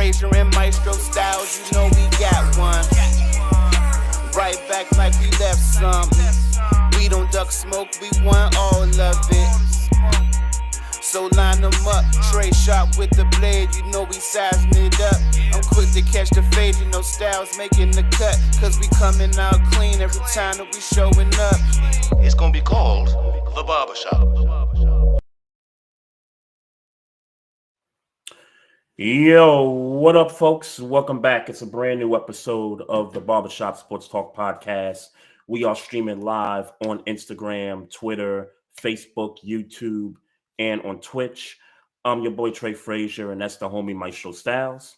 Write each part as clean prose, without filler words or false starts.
Frazier and Maestro styles, you know we got one. Right back like we left some. We don't duck smoke, we want all of it. So line them up, Trey sharp with the blade, you know we sizing it up. I'm quick to catch the fade, you know Styles making the cut. Cause we coming out clean every time that we showing up. It's gonna be called The Barbershop. Yo, what up, folks? Welcome back. It's a brand new episode of the Barbershop Sports Talk Podcast. We are streaming live on Instagram, Twitter, Facebook, YouTube, and on Twitch. I'm your boy Trey Frazier, and that's the homie Maestro Styles.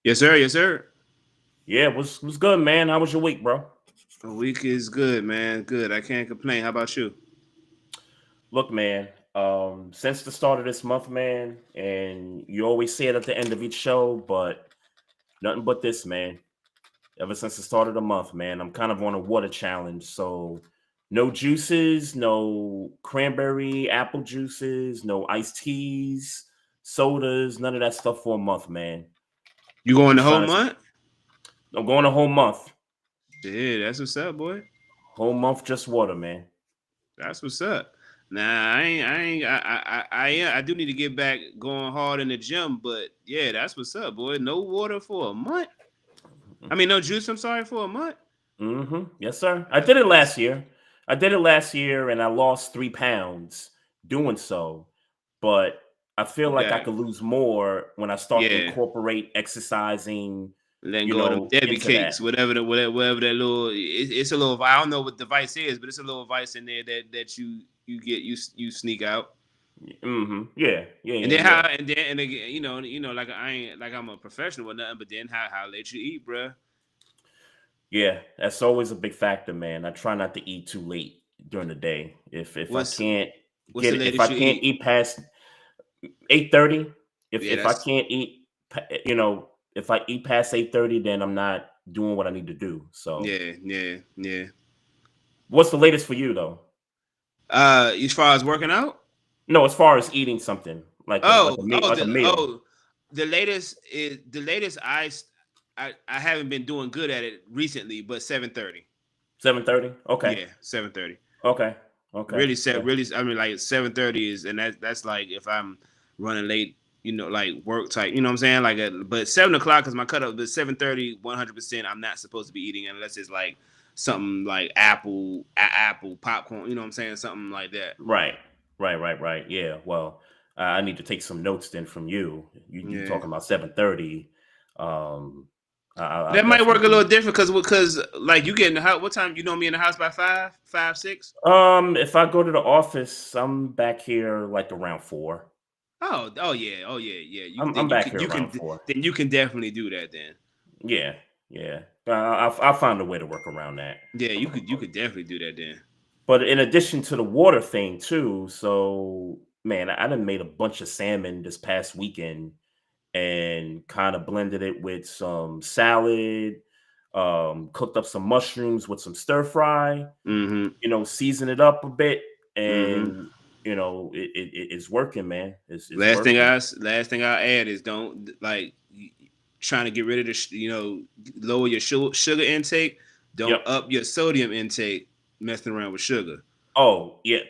Yes, sir. Yes, sir. Yeah, what's good, man? How was your week, bro? The week is good, man. Good. I can't complain. How about you? Look, man, since the start of this month, man, and you always say it at the end of each show, but nothing but this, man. Ever since the start of the month, man, I'm kind of on a water challenge. So no juices, no cranberry, apple juices, no iced teas, sodas, none of that stuff for a month, man. You going the whole month? I'm going a whole month. Yeah, that's what's up, boy. Whole month, just water, man. That's what's up. Nah, I do need to get back going hard in the gym, but yeah, that's what's up, boy. No water for a month. I mean, no juice. I'm sorry, for a month. Mm-hmm. Yes, sir. I did it last year. And I lost 3 pounds doing so. But I feel like I could lose more when I start to incorporate exercising. Then go to them Debbie cakes, whatever that little. It's a little. I don't know what the vice is, but it's a little vice in there that you sneak out. Mm-hmm. Yeah. And then again, you know, like I ain't like I'm a professional or nothing, but then how late you eat, bruh? Yeah, that's always a big factor, man. I try not to eat too late during the day. If I can't eat past 8:30, if I can't eat, if I eat past 8:30, then I'm not doing what I need to do. So yeah. What's the latest for you though? As far as working out? No, as far as eating something like a meal. The latest I haven't been doing good at it recently, but 7:30. 7:30? Okay. Yeah, 7:30. Okay. Really, I mean, like 7:30 is, and that's like if I'm running late, you know, like work type, you know what I'm saying? But 7 o'clock is my cutoff, but 7:30, 100%, I'm not supposed to be eating unless it's like something like apple popcorn, you know what I'm saying? Something like that. Right. Yeah. Well, I need to take some notes then from you. You talking about 7:30. That might work a little different because like you get in the house. What time? You know me in the house by 5, 6. If I go to the office, I'm back here like around 4. Oh yeah. I'm back here around 4. Then you can definitely do that then. Yeah. I'll find a way to work around that. Yeah, you could definitely do that then. But in addition to the water thing too, so man, I done made a bunch of salmon this past weekend and kind of blended it with some salad, cooked up some mushrooms with some stir fry, season it up a bit, and it's working, man. It's last thing I add is don't like trying to get rid of the lower your sugar intake. Don't up your sodium intake messing around with sugar. Oh yeah,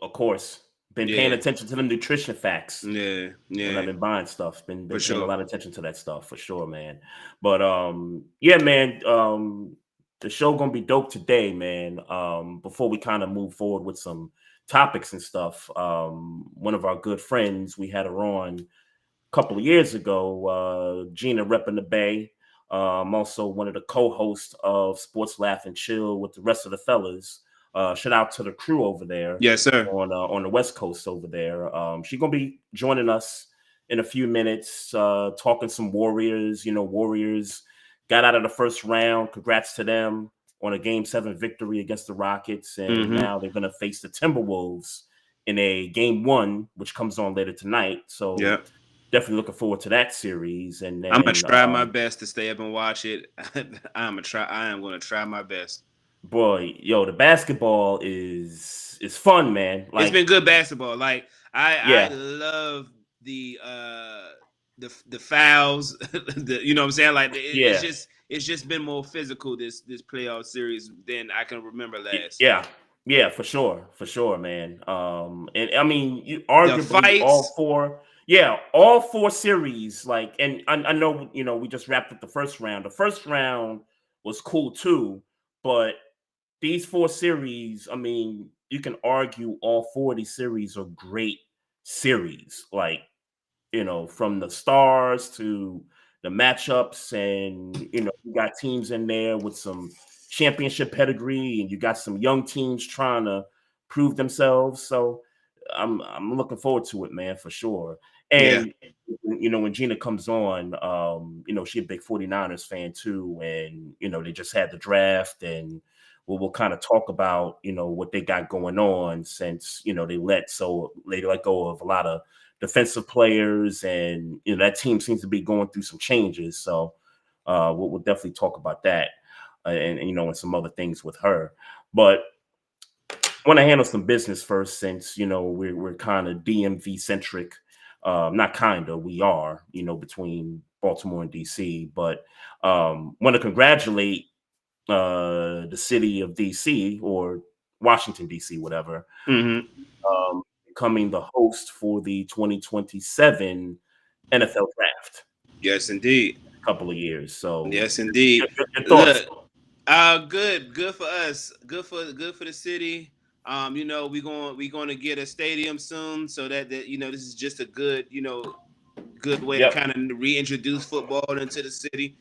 of course. Been paying attention to the nutrition facts. Yeah. When I've been buying stuff, been paying sure. a lot of attention to that stuff for sure, man. But yeah, man. The show gonna be dope today, man. Before we kind of move forward with some topics and stuff, one of our good friends, we had her on a couple of years ago, Gina Reppin the Bay. Also one of the co-hosts of Sports Laugh and Chill with the rest of the fellas. Shout out to the crew over there. Yes, sir. On the West Coast over there. She's gonna be joining us in a few minutes, talking some Warriors. Warriors got out of the first round. Congrats to them on a Game 7 victory against the Rockets, and now they're gonna face the Timberwolves in a Game 1, which comes on later tonight. So definitely looking forward to that series. And then, I'm gonna try my best to stay up and watch it. I am gonna try my best. Boy, the basketball is fun, man. It's been good basketball. Like I love the the fouls, you know what I'm saying? Like Yeah. it's just been more physical this playoff series than I can remember last. Yeah, for sure, man. And I mean, The arguably fights. all four series, like, and I know, we just wrapped up the first round. The first round was cool too, but these four series, I mean, you can argue all four of these series are great series. Like, from the stars to the matchups, and you got teams in there with some championship pedigree, and you got some young teams trying to prove themselves. So I'm looking forward to it, man, for sure. Yeah. And when Gina comes on, she's a big 49ers fan too, and they just had the draft, and we'll kind of talk about what they got going on since they let go of a lot of defensive players, and that team seems to be going through some changes. So we'll definitely talk about that, and some other things with her. But I want to handle some business first, since we're kind of DMV centric. Not kind of, we are, between Baltimore and DC. But want to congratulate the city of DC, or Washington DC, whatever. Becoming the host for the 2027 NFL draft. Yes, indeed. A couple of years. So yes, indeed. Your thoughts? Look, good for us. Good for the city. We're going to get a stadium soon, so that this is just a good way to kind of reintroduce football into the city.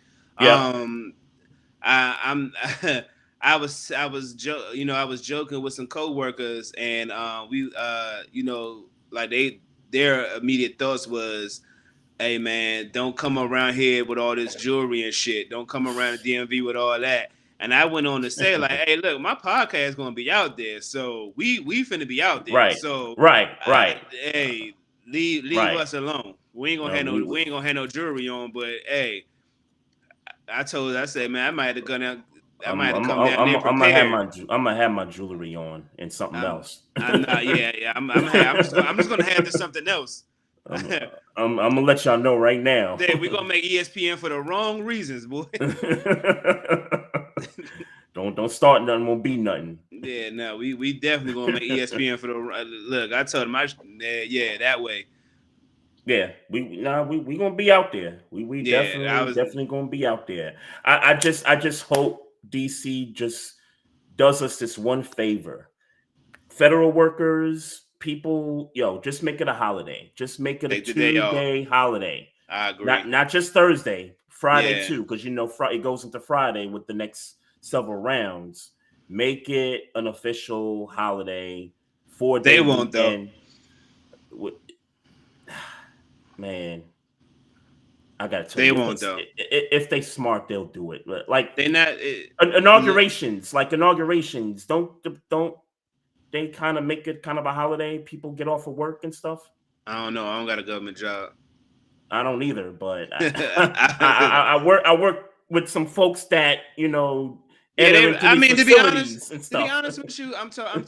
I was joking with some coworkers, and their immediate thoughts was, hey man, don't come around here with all this jewelry and shit. Don't come around the DMV with all that. And I went on to say, like, hey, look, my podcast is gonna be out there, so we finna be out there. Right. So right. Hey, leave us alone. We ain't gonna have no jewelry on, but hey, I said, man, I might have come down there prepared. I'm gonna have my jewelry on and something else. I'm not. Yeah. I'm just gonna have this something else. I'm gonna let y'all know right now. We're gonna make ESPN for the wrong reasons, boy. Don't start nothing. Won't be nothing. Yeah, no, we definitely gonna make ESPN for the look. I told him, that way. Yeah, we gonna be out there. We definitely gonna be out there. I just hope DC just does us this one favor. Federal workers, people, just make it a holiday. Just make it a 2-day holiday. I agree. Not just Thursday, Friday too, because it goes into Friday with the next several rounds. Make it an official holiday. 4-day. They won't though. Man, I gotta tell you, they won't though. If they smart, they'll do it. Like they not inaugurations. Don't they kind of make it kind of a holiday? People get off of work and stuff. I don't know. I don't got a government job. I don't either, but I work with some folks that to be honest with you, I'm talking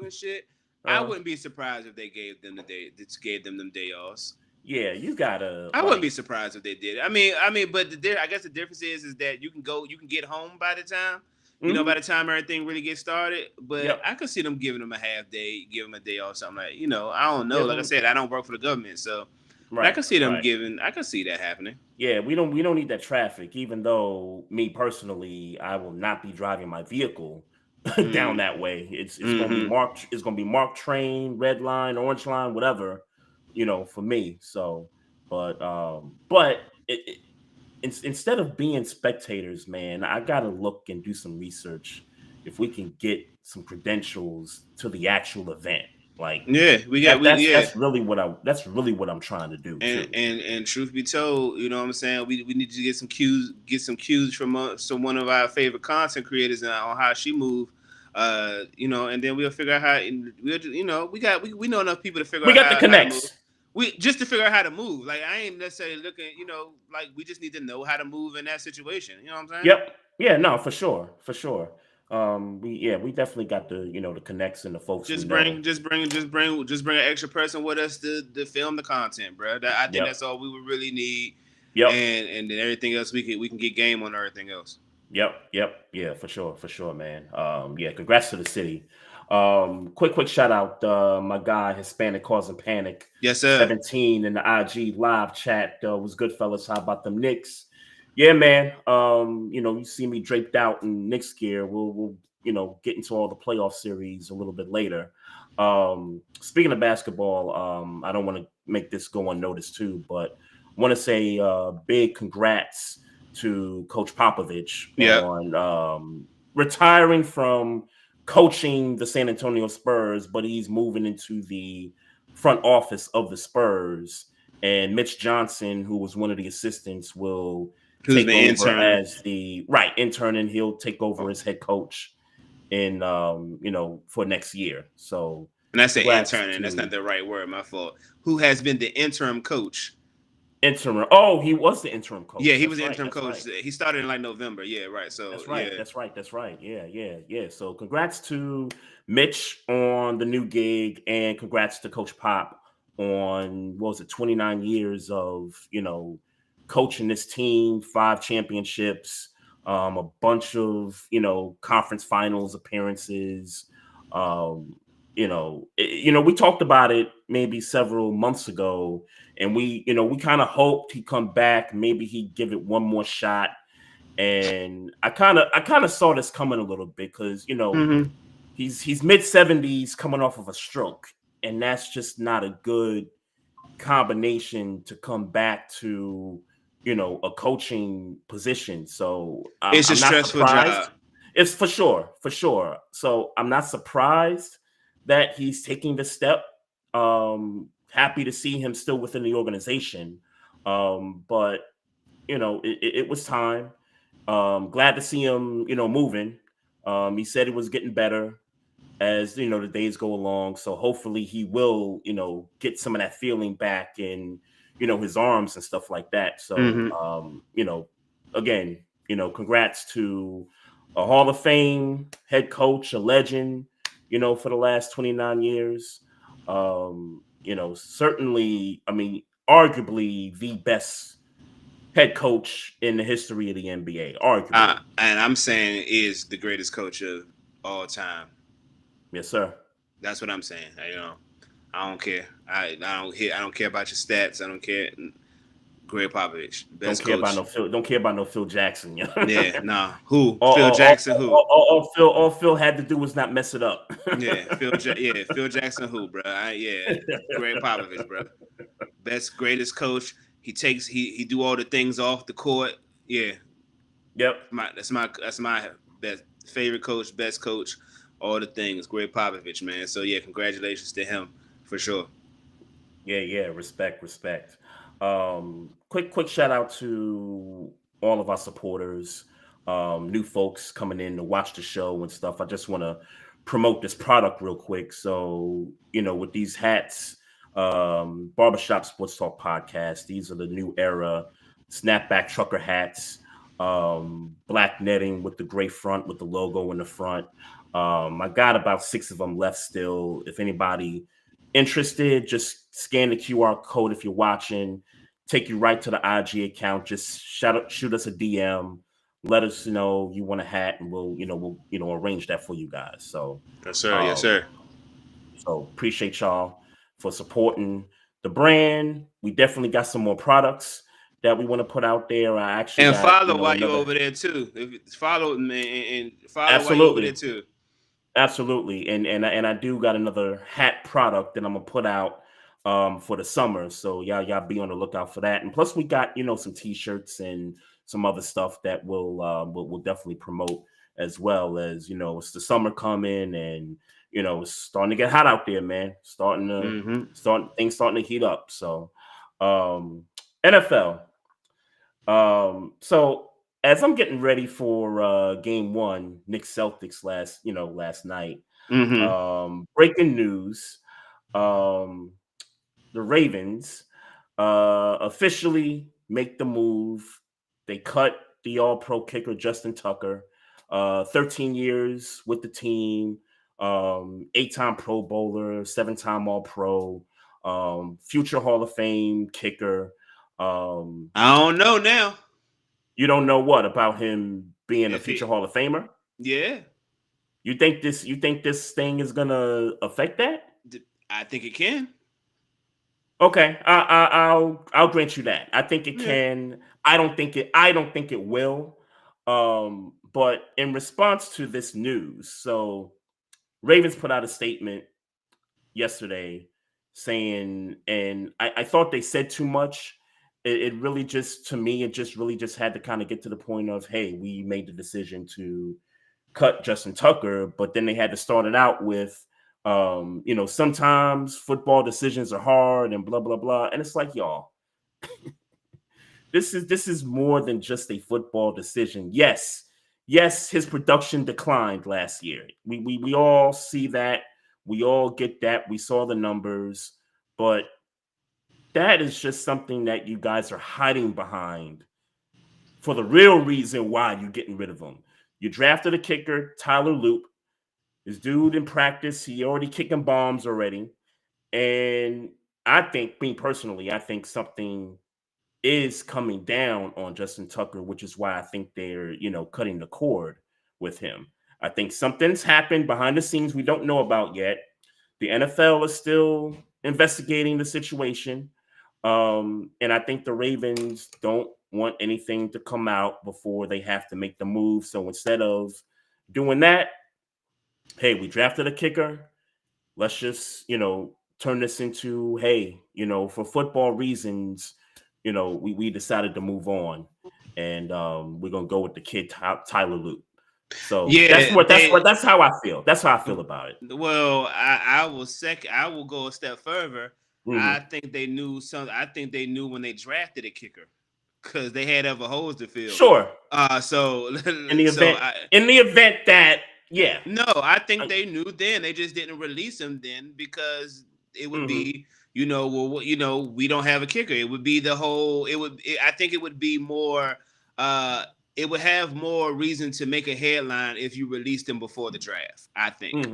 shit. I wouldn't be surprised if they gave them them day offs. Yeah, you gotta. I wouldn't be surprised if they did. I mean, but I guess the difference is that you can get home by the time by the time everything really gets started. But I could see them giving them a half day, give them a day off, something like. I don't know. Like I said, I don't work for the government, so I could see them giving. I could see that happening. Yeah, we don't need that traffic. Even though me personally, I will not be driving my vehicle down that way. It's gonna be marked. It's gonna be marked train, red line, orange line, whatever. For me. So, but instead of being spectators, man, I gotta look and do some research if we can get some credentials to the actual event. Like, that's really what I'm trying to do. And truth be told, you know what I'm saying, we need to get some cues from one of our favorite content creators on how she moved. And then we'll figure out how. We know enough people to figure out. We got the connects. We just to figure out how to move. Like, I ain't necessarily looking. Like, we just need to know how to move in that situation. You know what I'm saying? Yep. Yeah. No. For sure. We definitely got the the connects and the folks we Just know. bring, just bring an extra person with us to film the content, bro. I think Yep. that's all we would really need, Yep. and then everything else we can get game on everything else. Yep. Yeah, for sure, man. Yeah, congrats to the city. Quick shout out, my guy Hispanic causing panic. Yes, sir. 17 in the IG live chat was good, fellas. How about them Knicks? Yeah, man. You see me draped out in Knicks gear. We'll get into all the playoff series a little bit later. Speaking of basketball, I don't want to make this go unnoticed too, but I want to say big congrats to Coach Popovich Yeah, on retiring from coaching the San Antonio Spurs, but he's moving into the front office of the Spurs. And Mitch Johnson, who was one of the assistants, will who's take been over interning, as the intern, and he'll take over as head coach in for next year. So and I said congrats interning. That's not to the right word. My fault. Who has been the interim coach? interim. Oh, he was the interim Yeah, coach. he was That's the right. interim That's coach. right. He started in like November. Yeah, right. So That's right. yeah, That's right. Yeah. So congrats to Mitch on the new gig, and congrats to Coach Pop on what was it, 29 years of coaching this team, 5 championships, a bunch of conference finals appearances. We talked about it maybe several months ago, and we kind of hoped he'd come back, maybe he'd give it one more shot. And I kind of saw this coming a little bit because mm-hmm. he's mid 70s coming off of a stroke, and that's just not a good combination to come back to a coaching position. So It's a I'm not stressful job. surprised. It's for sure. So I'm not surprised that he's taking the step. Happy to see him still within the organization. But it was time. Glad to see him, moving. He said it was getting better as the days go along. So hopefully he will, get some of that feeling back in, his arms and stuff like that. So Mm-hmm. again, congrats to a Hall of Fame head coach, a legend, for the last 29 years. Certainly, I mean, arguably the best head coach in the history of the NBA, arguably. And I'm saying is the greatest coach of all time. Yes, sir. That's what I'm saying. I don't care. I don't care about your stats. I don't care. Greg Popovich, Don't best care about coach. no Phil. Don't care about no Phil Jackson. Yeah. Yeah, nah. Who? all, Phil all, all, Jackson? Who? all Phil had to do was not mess it up. Yeah, Phil Jackson. Who, bro? Yeah, Greg Popovich, bro. Best, greatest coach. He do all the things off the court. Yeah, Yep. That's my best favorite coach, best coach, all the things. Greg Popovich, man. So yeah, congratulations to him for sure. Yeah. Respect. Quick shout out to all of our supporters, new folks coming in to watch the show and stuff. I just want to promote this product real quick. So, with these hats, Barbershop Sports Talk podcast, these are the new era snapback trucker hats, black netting with the gray front with the logo in the front. I got about 6 of them left still. If anybody interested, just scan the QR code if you're watching. Take you right to the IG account. Just shoot us a DM. Let us know you want a hat, and we'll arrange that for you guys. So, Yes, sir. Yes, um, sir. so appreciate y'all for supporting the brand. We definitely got some more products that we want to put out there. I actually And got follow while you another. over there too. Follow man, and follow while you over there Absolutely. too. Absolutely, and I do got another hat product that I'm gonna put out for the summer. So y'all be on the lookout for that. And plus, we got some t-shirts and some other stuff that we'll definitely promote, as well as it's the summer coming, and it's starting to get hot out there, man. Mm-hmm. Starting to heat up. So NFL. So as I'm getting ready for game one, Knicks Celtics last night. Mm-hmm. Breaking news. Um, the Ravens officially make the move. They cut the all-pro kicker Justin Tucker. 13 years with the team, 8-time Pro Bowler, 7-time All-Pro, future Hall of Fame kicker. I don't know now. You don't know what about him being a future Hall of Famer? Yeah. You think this thing is gonna affect that? I think it can. Okay, I'll grant you that. I think it can. I don't think it will. But in response to this news, so Ravens put out a statement yesterday saying, and I thought they said too much. It really just, to me, it just really just had to kind of get to the point of, hey, we made the decision to cut Justin Tucker, but then they had to start it out with, sometimes football decisions are hard and blah, blah, blah. And it's like, y'all, this is more than just a football decision. Yes, his production declined last year. We all see that. We all get that. We saw the numbers, but that is just something that you guys are hiding behind for the real reason why you're getting rid of him. You drafted a kicker, Tyler Loop. This dude in practice, he already kicking bombs already. And I think, me personally, I think something is coming down on Justin Tucker, which is why I think they're, cutting the cord with him. I think something's happened behind the scenes we don't know about yet. The NFL is still investigating the situation. And I think the Ravens don't want anything to come out before they have to make the move. So instead of doing that, hey, we drafted a kicker. Let's just, turn this into, hey, for football reasons, we decided to move on. And we're going to go with the kid, Tyler Loop. So that's how I feel. That's how I feel about it. Well, I will go a step further. Mm-hmm. I think they knew when they drafted a kicker because they had other holes to fill. Sure. So in the event that, yeah. No, I think they knew then. They just didn't release him then because it would be, we don't have a kicker. It would be the whole. I think it would be more. It would have more reason to make a headline if you released him before the draft. I think.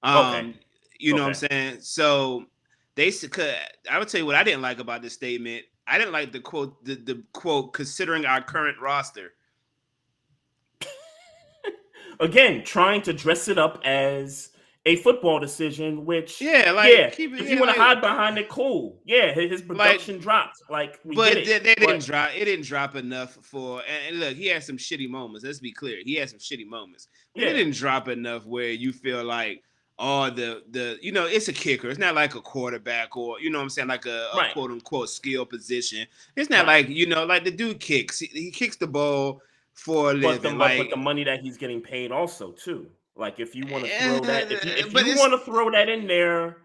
Okay. You know what I'm saying? So I would tell you what I didn't like about this statement. I didn't like the quote. The quote, considering our current roster. Again, trying to dress it up as a football decision, which if you want to hide behind it, cool. Yeah, his production dropped. Like, they didn't drop. It didn't drop enough for. And look, he had some shitty moments. Let's be clear. He had some shitty moments. It didn't drop enough where you feel like, it's a kicker. It's not like a quarterback or what I'm saying, like a quote unquote skill position. It's not like like the dude kicks. He kicks the ball for a living. But the money that he's getting paid also too. Like, if you want to throw that, if you want to throw that in there,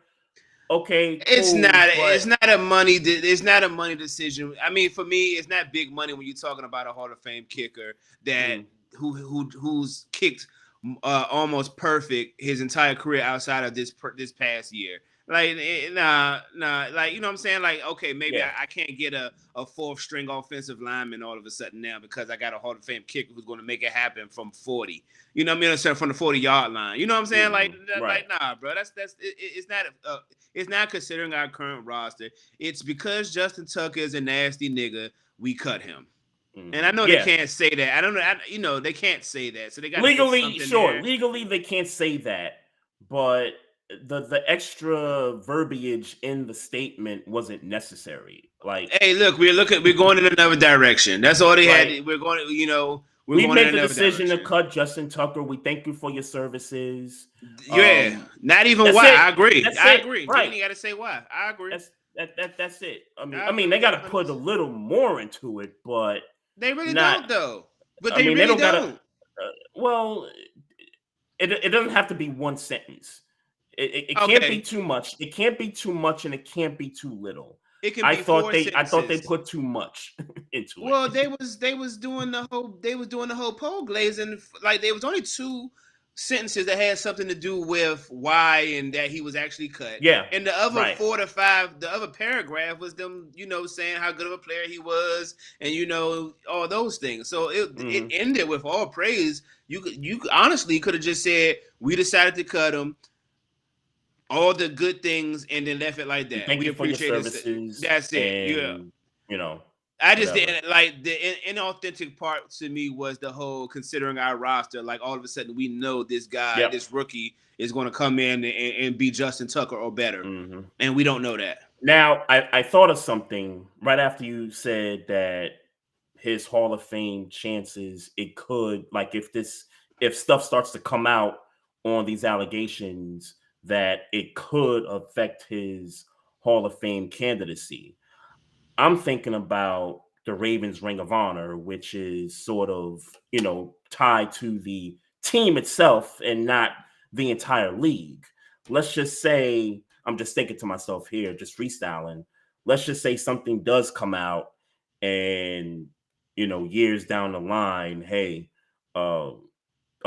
okay, cool, it's not a money decision. I mean, for me, it's not big money when you're talking about a Hall of Fame kicker that who's kicked almost perfect his entire career outside of this past year. Like, nah. Like, you know what I'm saying? Like, okay, maybe I can't get a fourth string offensive lineman all of a sudden now because I got a Hall of Fame kicker who's going to make it happen from 40. You know what I mean? From the 40-yard line. You know what I'm saying? Like, nah, bro. It's not considering our current roster. It's because Justin Tucker is a nasty nigga. We cut him. And I know they can't say that. I don't know. They can't say that. So they got legally, sure. Legally, they can't say that, but the extra verbiage in the statement wasn't necessary. Like, hey, look, we're going in another direction. That's all they had. We're going, we made the decision to cut Justin Tucker. We thank you for your services. Yeah, not even why. I agree. I agree. Right. You got to say why. I agree. That's it. I mean, they got to put a little more into it, but they really don't, though. But they really don't. Well, it doesn't have to be one sentence. It can't be too much. It can't be too much, and it can't be too little. It can be four sentences. I thought they put too much into it. Well, they was doing the whole poll glazing. Like, there was only 2 sentences that had something to do with why and that he was actually cut. Yeah. And the other 4 to 5, the other paragraph was them, saying how good of a player he was and all those things. So it ended with all praise, You honestly could have just said we decided to cut him. All the good things, and then left it like We that. thank We you for your appreciate it. services, That's it. Yeah. and you know, I just whatever. didn't like the inauthentic part to me was the whole considering our roster. Like all of a sudden, we know this guy, Yep. this rookie, is going to come in and be Justin Tucker or better, and we don't know that. Now, I thought of something right after you said that his Hall of Fame chances, it could, like, if stuff starts to come out on these allegations, that it could affect his Hall of Fame candidacy. I'm thinking about the Ravens Ring of Honor, which is sort of, tied to the team itself and not the entire league. Let's just say, I'm just thinking to myself here, just freestyling. Let's just say something does come out and, years down the line, hey, a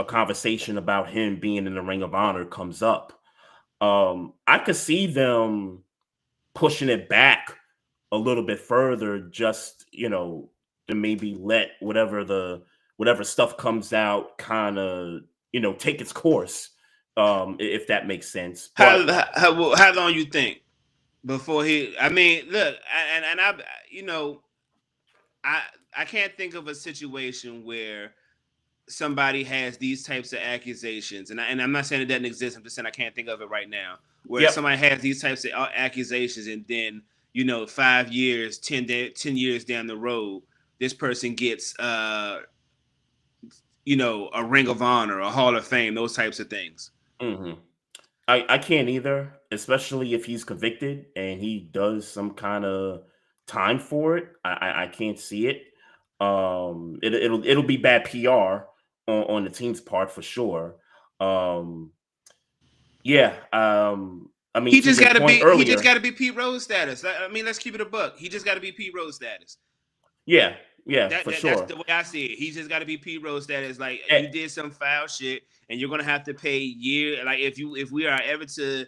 conversation about him being in the Ring of Honor comes up. I could see them pushing it back a little bit further, just to maybe let whatever stuff comes out kind of take its course, if that makes sense. But How long you think before he? I mean, look, and I can't think of a situation where somebody has these types of accusations, and I'm not saying it doesn't exist. I'm just saying I can't think of it right now. Where somebody has these types of accusations, and then 5 years, 10 years down the road, this person gets a Ring of Honor, a Hall of Fame, those types of things. Mm-hmm. I can't either, especially if he's convicted and he does some kind of time for it. I can't see it. It'll be bad PR on the team's part for sure. Yeah. I mean, he just got to be. earlier, he just got to be Pete Rose status. I mean, let's keep it a buck. He just got to be Pete Rose status. Yeah, for sure. That's the way I see it. He just got to be Pete Rose status. Like you did some foul shit, and you're gonna have to pay Like if we are ever to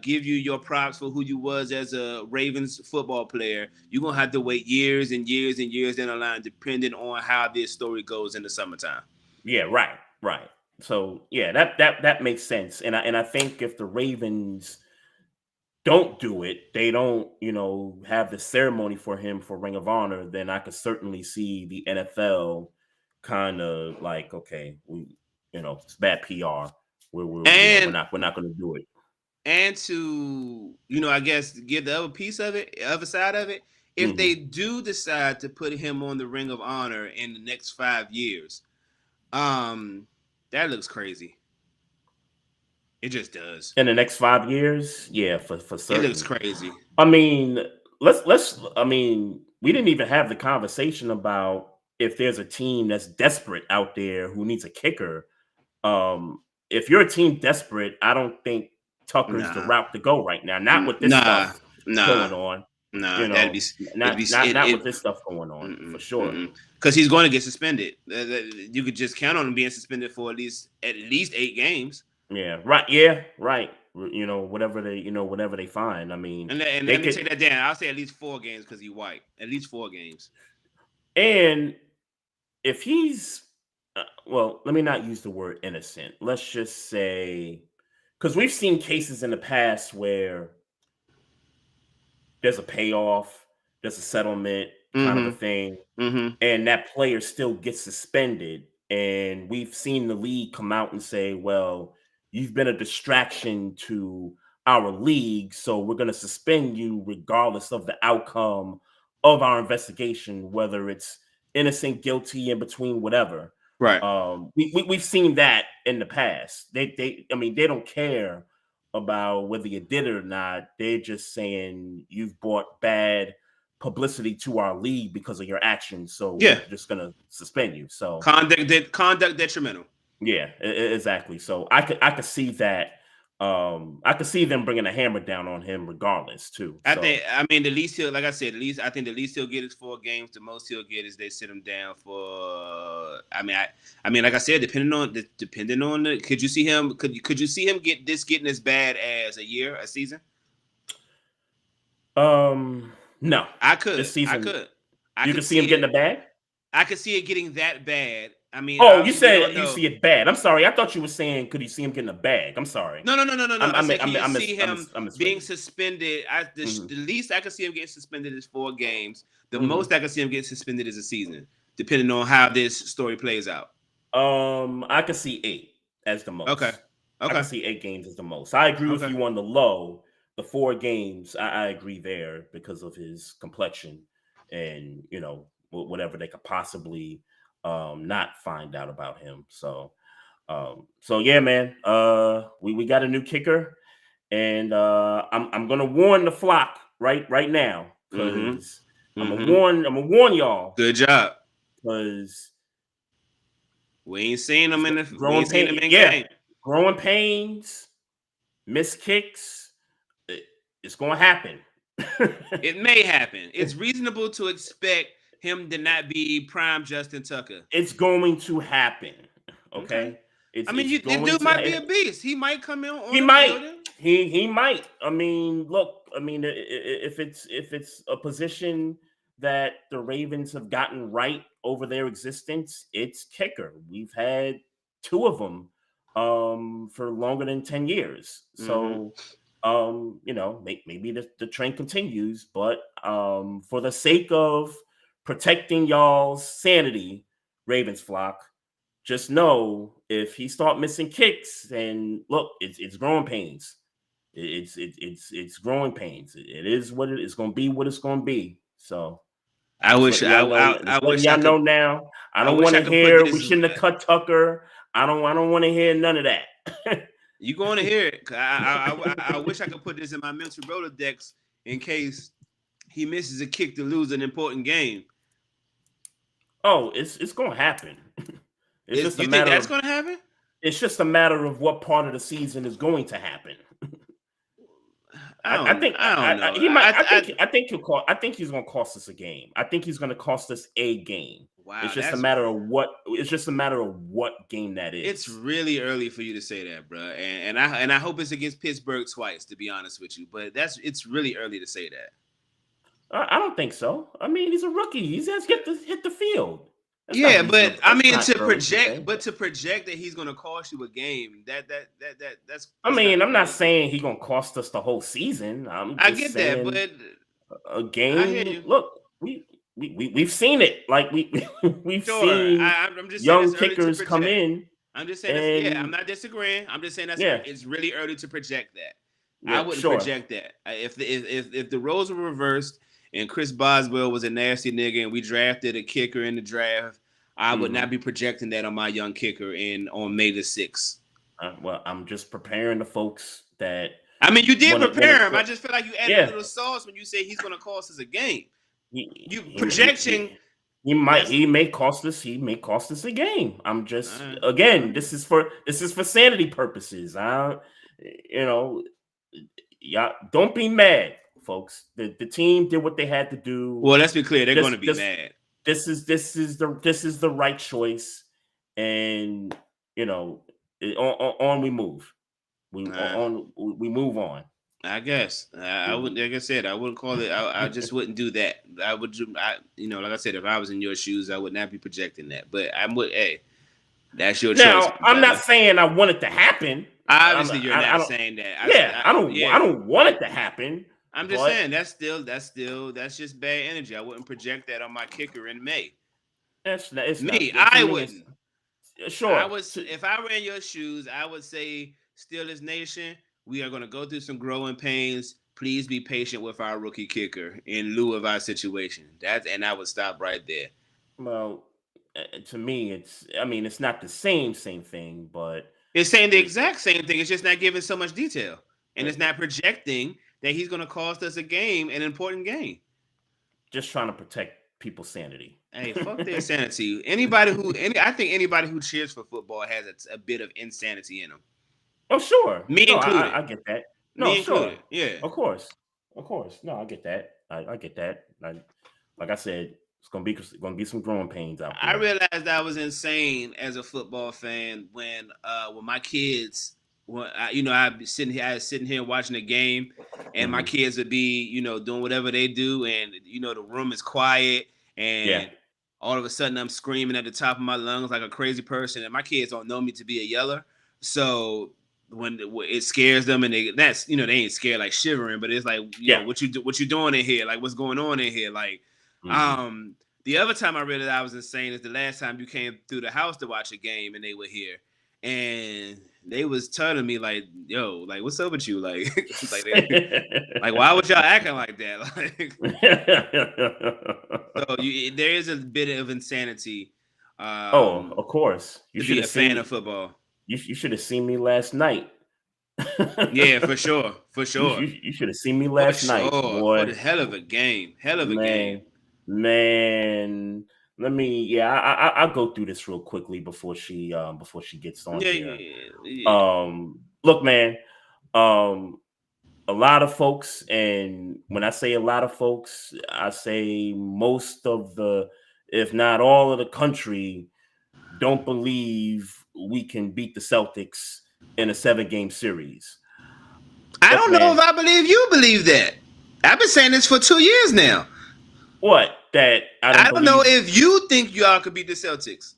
give you your props for who you was as a Ravens football player, you're gonna have to wait years and years and years down the line, depending on how this story goes in the summertime. Yeah, right. So yeah, that makes sense. And I think if the Ravens don't do it, they don't, have the ceremony for him for Ring of Honor, then I could certainly see the NFL kind of like, okay, it's bad PR. We're not going to do it. And to, I guess give the other side of it, if they do decide to put him on the Ring of Honor in the next 5 years, that looks crazy. It just does. In the next 5 years, yeah, for certain. It looks crazy. I mean, we didn't even have the conversation about if there's a team that's desperate out there who needs a kicker. If you're a team desperate, I don't think Tucker's the route to go right now. Not with this stuff going on. Not with this stuff going on, for sure. Because he's going to get suspended. You could just count on him being suspended for at least 8 games. Yeah, right. Yeah, right. Whatever they find. I mean, and let me take that down. I'll say at least 4 games because he's white. At least 4 games. And if he's, let me not use the word innocent. Let's just say, because we've seen cases in the past where there's a payoff, there's a settlement kind of a thing, and that player still gets suspended. And we've seen the league come out and say, well, you've been a distraction to our league, so we're going to suspend you regardless of the outcome of our investigation, whether it's innocent, guilty, in between, whatever. Right. We've seen that in the past. They don't care about whether you did it or not. They're just saying you've brought bad publicity to our league because of your actions, so we're just going to suspend you. So conduct detrimental. Yeah, exactly. So I could see that. I could see them bringing a hammer down on him regardless too. I think the least he'll, like I said, I think the least he'll get is 4 games. The most he'll get is they sit him down for. Like I said, depending on the. Could you see him? Could you see him getting as bad as a season? No, I could. This season, I could. You could see him getting a bad. I could see it getting that bad I mean, Oh, you obviously we don't said you know. see it bad. I'm sorry. I thought you were saying could he see him getting a bag? I'm sorry. No. I said, can you see him I'm being misreading. suspended? The least I could see him getting suspended is 4 games. The Mhm. most I could see him getting suspended is a season, depending on how this story plays out. I could see 8 as the most. Okay. I could see 8 games as the most. I agree with Okay. you on the low. The 4 games, I agree there because of his complexion and whatever they could possibly not find out about him. So yeah, man. We got a new kicker, and I'm gonna warn the flock right now because I'm gonna warn y'all Good job. because We ain't seen him in growing pain. game. Growing pains, missed kicks. It's gonna happen. It may happen. It's reasonable to expect him to not be prime Justin Tucker. It's going to happen. Okay. I mean, the dude might be a beast. He might come in on He the might. building. He might. I mean, look. I mean, if it's a position that the Ravens have gotten right over their existence, it's kicker. We've had 2 of them for longer than 10 years. So maybe the trend continues, but for the sake of protecting y'all's sanity, Ravens flock, just know if he start missing kicks, and look, it's growing pains. It's growing pains. It is what it is. Going to be what it's going to be. So I wish y'all know now. I don't want to hear we shouldn't have cut Tucker. I don't want to hear none of that. You going to hear it? I wish I could put this in my mental Rolodex in case he misses a kick to lose an important game. Oh, it's going to happen. It's just a matter. Think that's going to happen? It's just a matter of what part of the season is going to happen. I think he might. I think he'll call. I think he's going to cost us a game. I think he's going to cost us a game. Wow, it's just a matter of what. It's just a matter of what game that is. It's really early for you to say that, bro. And I hope it's against Pittsburgh twice, to be honest with you. But it's really early to say that. I don't think so. I mean, he's a rookie. He's has to hit the field. That's but I mean to project that he's going to cost you a game. That's. I mean, I'm not saying he's going to cost us the whole season. I get that, but a game. I hear you. Look, we've seen it. Like we've seen I'm just young kickers come in. I'm just saying, I'm not disagreeing. I'm just saying it's really early to project that. Yeah, I wouldn't project that. If the roles were reversed and Chris Boswell was a nasty nigga and we drafted a kicker in the draft, I would not be projecting that on my young kicker on May the 6th. Well, I'm just preparing the folks that. I mean, you did prepare him. I just feel like you added a little sauce when you say he's going to cost us a game. Projection. He may cost us. He may cost us a game. I'm just again. This is for sanity purposes. Don't be mad, folks. The team did what they had to do. Well, let's be clear. They're going to be mad. This is the right choice, and on we move. We move on. I guess I wouldn't. Like I said, I wouldn't call it. I just wouldn't do that. I would. Like I said, if I was in your shoes, I would not be projecting that. But I'm with. Hey, that's your choice. Now, I'm not saying I want it to happen. Obviously, you're not saying that. I don't want it to happen. I'm just saying that's just bad energy. I wouldn't project that on my kicker in May. It's me. Not, I wouldn't. Sure. If I were in your shoes, I would say, Steelers Nation, we are going to go through some growing pains. Please be patient with our rookie kicker in lieu of our situation. And I would stop right there. Well, to me, it's not the same thing, but it's saying the exact same thing. It's just not giving so much detail, and it's not projecting that he's going to cost us a game, an important game. Just trying to protect people's sanity. Hey, fuck their sanity. I think anybody who cheers for football has a bit of insanity in them. Oh, sure. Me included. I get that. No, Me sure. Included. Yeah. Of course. No, I get that. I get that. Like I said, it's gonna be some growing pains out there. I realized I was insane as a football fan when my kids. Well, I'd be sitting here watching a game, and my kids would be, doing whatever they do, and the room is quiet, and all of a sudden I'm screaming at the top of my lungs like a crazy person, and my kids don't know me to be a yeller. So when it scares them, and they ain't scared like shivering, but it's like, what you doing in here? Like, what's going on in here? Like, the other time I realized I was insane is the last time you came through the house to watch a game and they were here, and they was telling me like, yo, like, what's up with you? Like, like why was y'all acting like that? Like, so there is a bit of insanity. Of course. You to be a fan of football. You should have seen me last night. Yeah, for sure. You should have seen me last night, boy. What a hell of a game. Man. Let me I'll go through this real quickly before she gets on here. Look, man, a lot of folks, and when I say a lot of folks, I say most of the, if not all of the country, don't believe we can beat the Celtics in a 7-game series. I don't know if I believe you believe that. I've been saying this for 2 years now. What? That I don't know if you think y'all could beat the Celtics.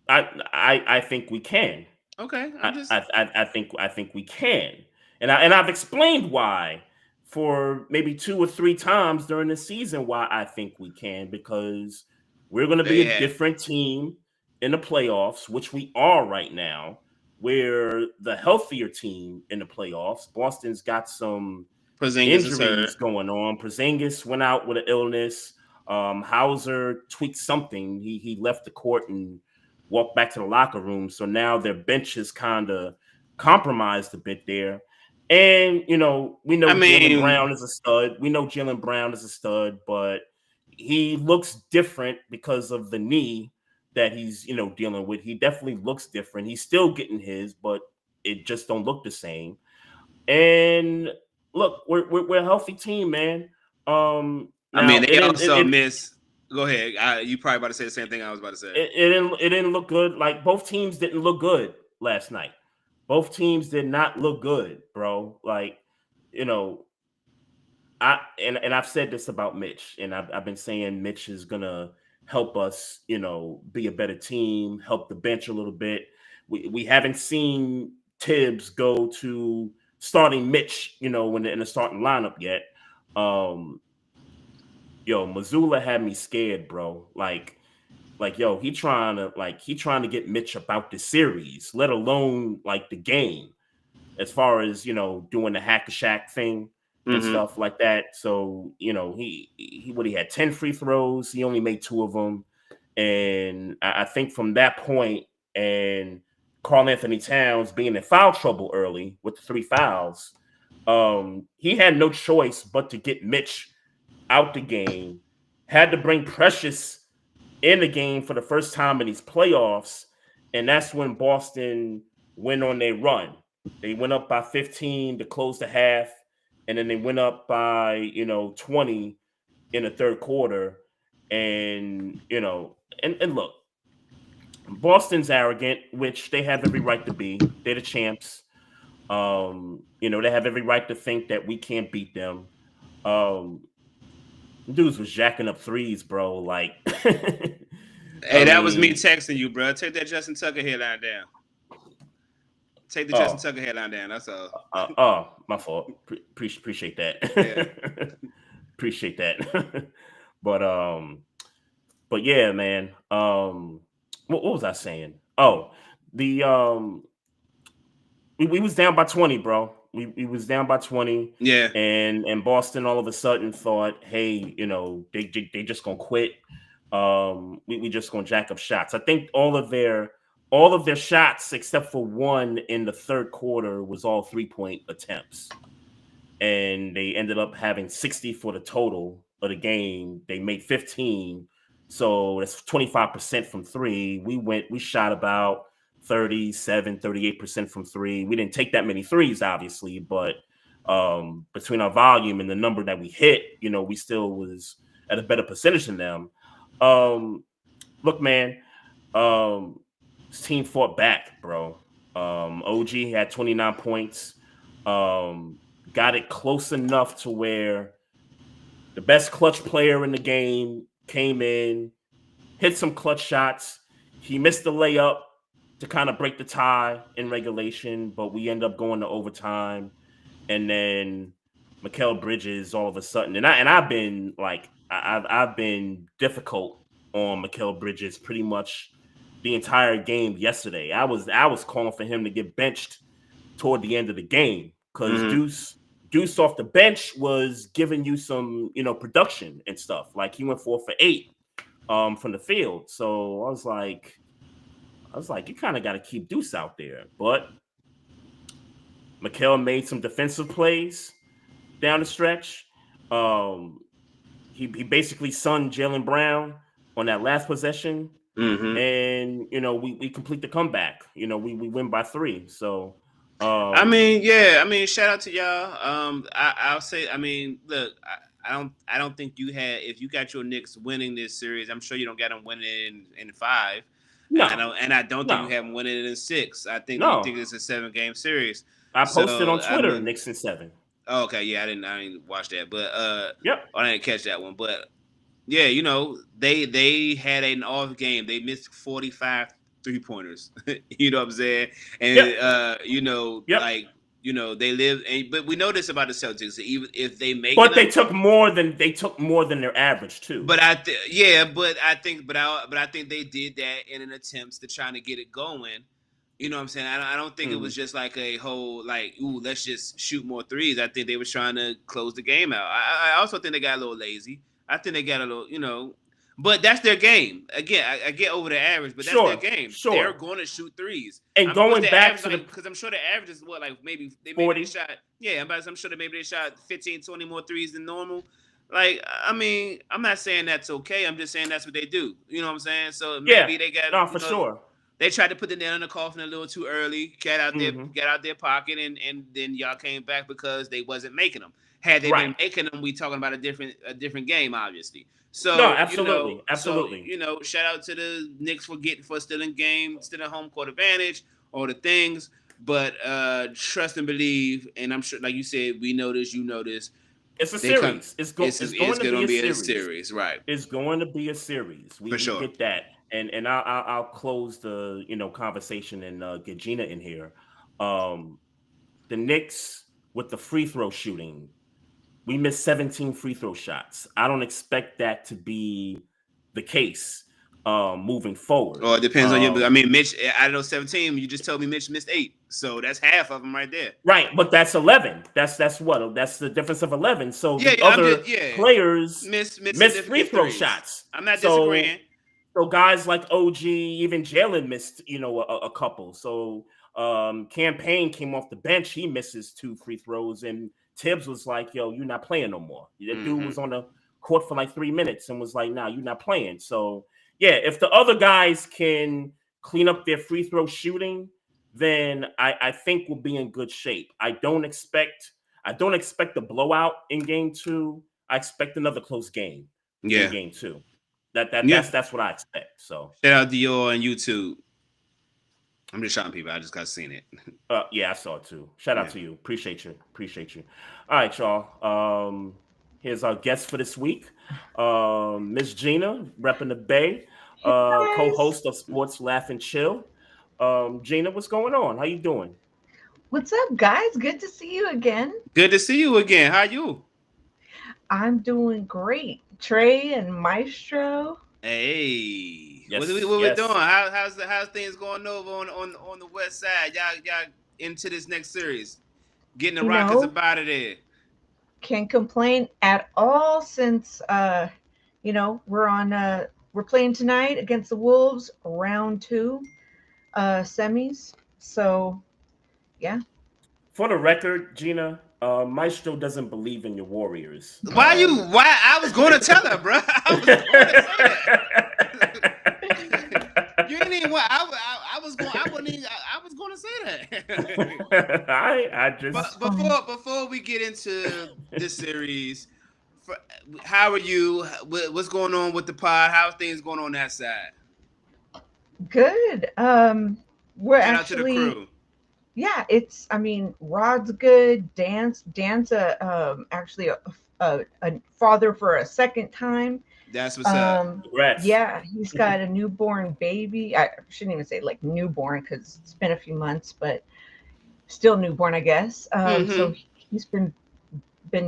I think we can. Okay, I think we can, and I've explained why for maybe 2 or 3 times during the season why I think we can, because we're going to be a different team in the playoffs, which we are right now. We're the healthier team in the playoffs. Boston's got some injuries going on. Porzingis went out with an illness. Hauser tweaked something. He left the court and walked back to the locker room. So now their bench is kind of compromised a bit there. And, we know Jaylen Brown is a stud. We know Jaylen Brown is a stud, but he looks different because of the knee that he's, dealing with. He definitely looks different. He's still getting his, but it just don't look the same. And look, we're a healthy team, man. Now, they also miss. Go ahead. You probably about to say the same thing I was about to say. It didn't look good. Like, both teams didn't look good last night. Both teams did not look good, bro. Like, I've said this about Mitch, and I've been saying Mitch is gonna help us, be a better team, help the bench a little bit. We haven't seen Tibbs go to starting Mitch, in the starting lineup yet. Mazzulla had me scared, bro. Like, he trying to get Mitch about the series, let alone like the game, as far as doing the hack a Shaq thing and stuff like that. So he had 10 free throws. He only made 2 of them, and I think from that point, and Karl Anthony Towns being in foul trouble early with the 3 fouls, he had no choice but to get Mitch out the game. Had to bring Precious in the game for the first time in these playoffs, and that's when Boston went on their run. They went up by 15 to close the half, and then they went up by 20 in the third quarter. And and look, Boston's arrogant, which they have every right to be. They're the champs. They have every right to think that we can't beat them. Dudes was jacking up threes, bro. Like, hey, that was me texting you, bro. Take that Justin Tucker headline down. Take the Justin Tucker headline down. That's all. My fault. Appreciate that. Yeah. Appreciate that. But yeah, man. What was I saying? Oh, we was down by 20, bro. We was down by 20. Yeah. And Boston all of a sudden thought, hey, they just gonna quit. We just gonna jack up shots. I think all of their shots except for one in the third quarter was all 3-point attempts. And they ended up having 60 for the total of the game. They made 15. So that's 25% from 3. We shot about 38% from 3. We didn't take that many threes, obviously, but between our volume and the number that we hit, we still was at a better percentage than them. Look, man, this team fought back, bro. OG had 29 points. Got it close enough to where the best clutch player in the game came in, hit some clutch shots. He missed the layup to kind of break the tie in regulation, but we end up going to overtime. And then Mikal Bridges all of a sudden, and I've been like I've been difficult on Mikal Bridges pretty much the entire game yesterday. I was calling for him to get benched toward the end of the game because Deuce off the bench was giving you some, production and stuff. Like he went 4 for 8 from the field. So I was like, you kind of got to keep Deuce out there. But Mikal made some defensive plays down the stretch. He basically sunned Jaylen Brown on that last possession. And we complete the comeback. We win by 3. So shout out to y'all. I'll say, look, I don't think you had, if you got your Knicks winning this series, I'm sure you don't got them winning in 5. No, I don't think you have them winning it in 6. I think it's a 7-game series. I posted on Twitter Knicks in 7. Oh, okay, yeah, I didn't watch that, but I didn't catch that one, but yeah, they had an off game. They missed 45 3-pointers. You know what I'm saying? And they live. But we know this about the Celtics. Even if they make, but they took more than their average too. But I think they did that in an attempt to trying to get it going. You know what I'm saying? I don't think it was just like a whole let's just shoot more threes. I think they were trying to close the game out. I also think they got a little lazy. I think they got a little, but that's their game. Again, I get over the average, but that's their game. Sure. They're going to shoot threes. And going back to because I'm sure the average is maybe they 40 shot. Yeah, I'm sure that maybe they shot 15, 20 more threes than normal. I'm not saying that's okay. I'm just saying that's what they do. You know what I'm saying? So maybe they got sure. They tried to put the nail in the coffin a little too early, get out their pocket, and then y'all came back because they wasn't making them. Had they been making them, we talking about a different game, obviously. So no, absolutely. So, shout out to the Knicks for still in home court advantage, all the things. But trust and believe, and I'm sure, like you said, we know this, you know this. It's a series. It's going to be a series, right? It's going to be a series. We get that. And I'll close the conversation and get Gina in here. The Knicks with the free throw shooting, we missed 17 free throw shots. I don't expect that to be the case moving forward. Well, it depends on you. Mitch, out of those 17, you just told me Mitch missed 8, so that's half of them right there. Right, but that's 11. That's the difference of 11. So the other players miss free throw shots. I'm not disagreeing. So guys like OG, even Jalen missed, a couple. So Campaign came off the bench. He misses 2 free throws. And Tibbs was like, yo, you're not playing no more. That dude was on the court for like 3 minutes and was like, nah, you're not playing. So, yeah, if the other guys can clean up their free throw shooting, then I think we'll be in good shape. I don't expect a blowout in game 2. I expect another close game in game 2. That's what I expect. So shout out Dior on YouTube. I'm just shouting people. I just got seen it. Yeah, I saw it too. Shout out to you. Appreciate you. All right, y'all. Here's our guest for this week. Miss Gina, repping the Bay, co-host of Sports Laugh and Chill. Gina, what's going on? How you doing? What's up, guys? Good to see you again. Good to see you again. How you? I'm doing great. Trey and Maestro. Hey, yes, what we doing? How's things going over on the west side? Y'all into this next series, getting the Rockets up out of there. Can't complain at all since we're playing tonight against the Wolves, round 2 semis. So yeah. For the record, Gina, Maestro doesn't believe in your Warriors. Why? I was going to tell her, bro. I was going to say that. You didn't even. I was going to say that. I just. But before we get into this series, how are you? What's going on with the pod? How are things going on that side? Good. We're Shout actually. Out to the crew. Yeah, Rod's good. Dan's actually a father for a second time. That's what's up. Congrats. Yeah, he's got a newborn baby. I shouldn't even say like newborn because it's been a few months, but still newborn, I guess. So he's been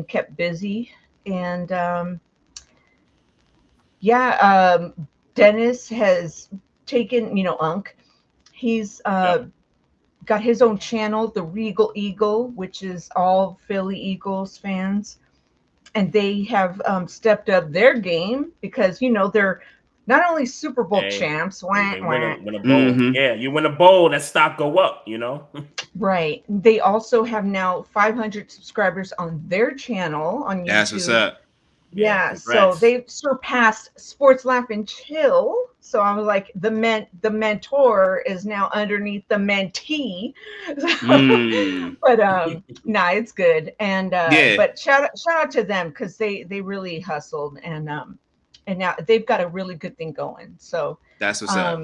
kept busy, and Dennis has taken, Unc. He's got his own channel, the Regal Eagle, which is all Philly Eagles fans. And they have stepped up their game because, they're not only Super Bowl champs. Win a bowl. Yeah, you win a bowl, that stock go up, Right. They also have now 500 subscribers on their channel on YouTube. That's what's up. Yeah, so they've surpassed Sports Laugh and Chill. So I was like, the mentor is now underneath the mentee. But it's good. And but shout out to them because they really hustled and now they've got a really good thing going. So that's what's up.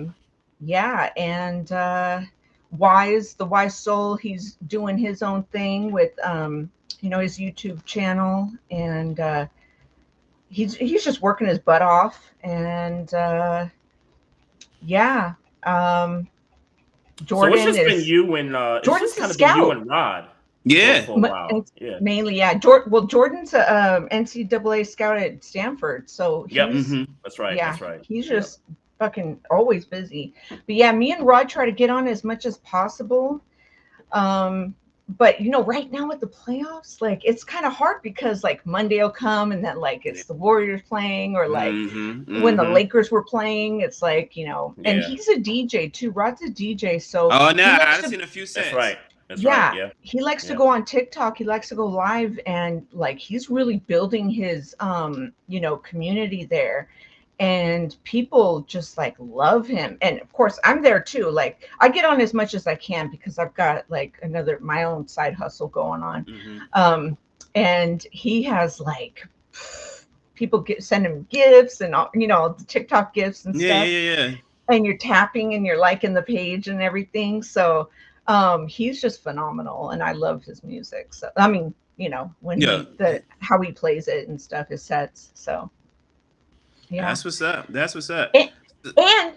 Yeah, and the Wise Soul, he's doing his own thing with his YouTube channel, and he's just working his butt off, and Jordan so it's just been you and Jordan's kind of been you and Rod. Yeah, for a while. Mainly, yeah. Jordan's a NCAA scout at Stanford, so that's right. Yeah, that's right. He's just fucking always busy. But yeah, me and Rod try to get on as much as possible. But right now with the playoffs, like it's kind of hard because like Monday will come and then like it's the Warriors playing, or like when the Lakers were playing, it's like, and he's a DJ too. Rod's a DJ, so I've seen a few sets. That's right. That's right. Yeah. He likes to go on TikTok. He likes to go live, and like he's really building his community there. And people just like love him. And of course I'm there too. Like I get on as much as I can because I've got like my own side hustle going on. And he has like people send him gifts and all, the TikTok gifts and stuff. Yeah. And you're tapping and you're liking the page and everything. So he's just phenomenal, and I love his music. So I mean, when how he plays it and stuff, his sets. So yeah, that's what's up. And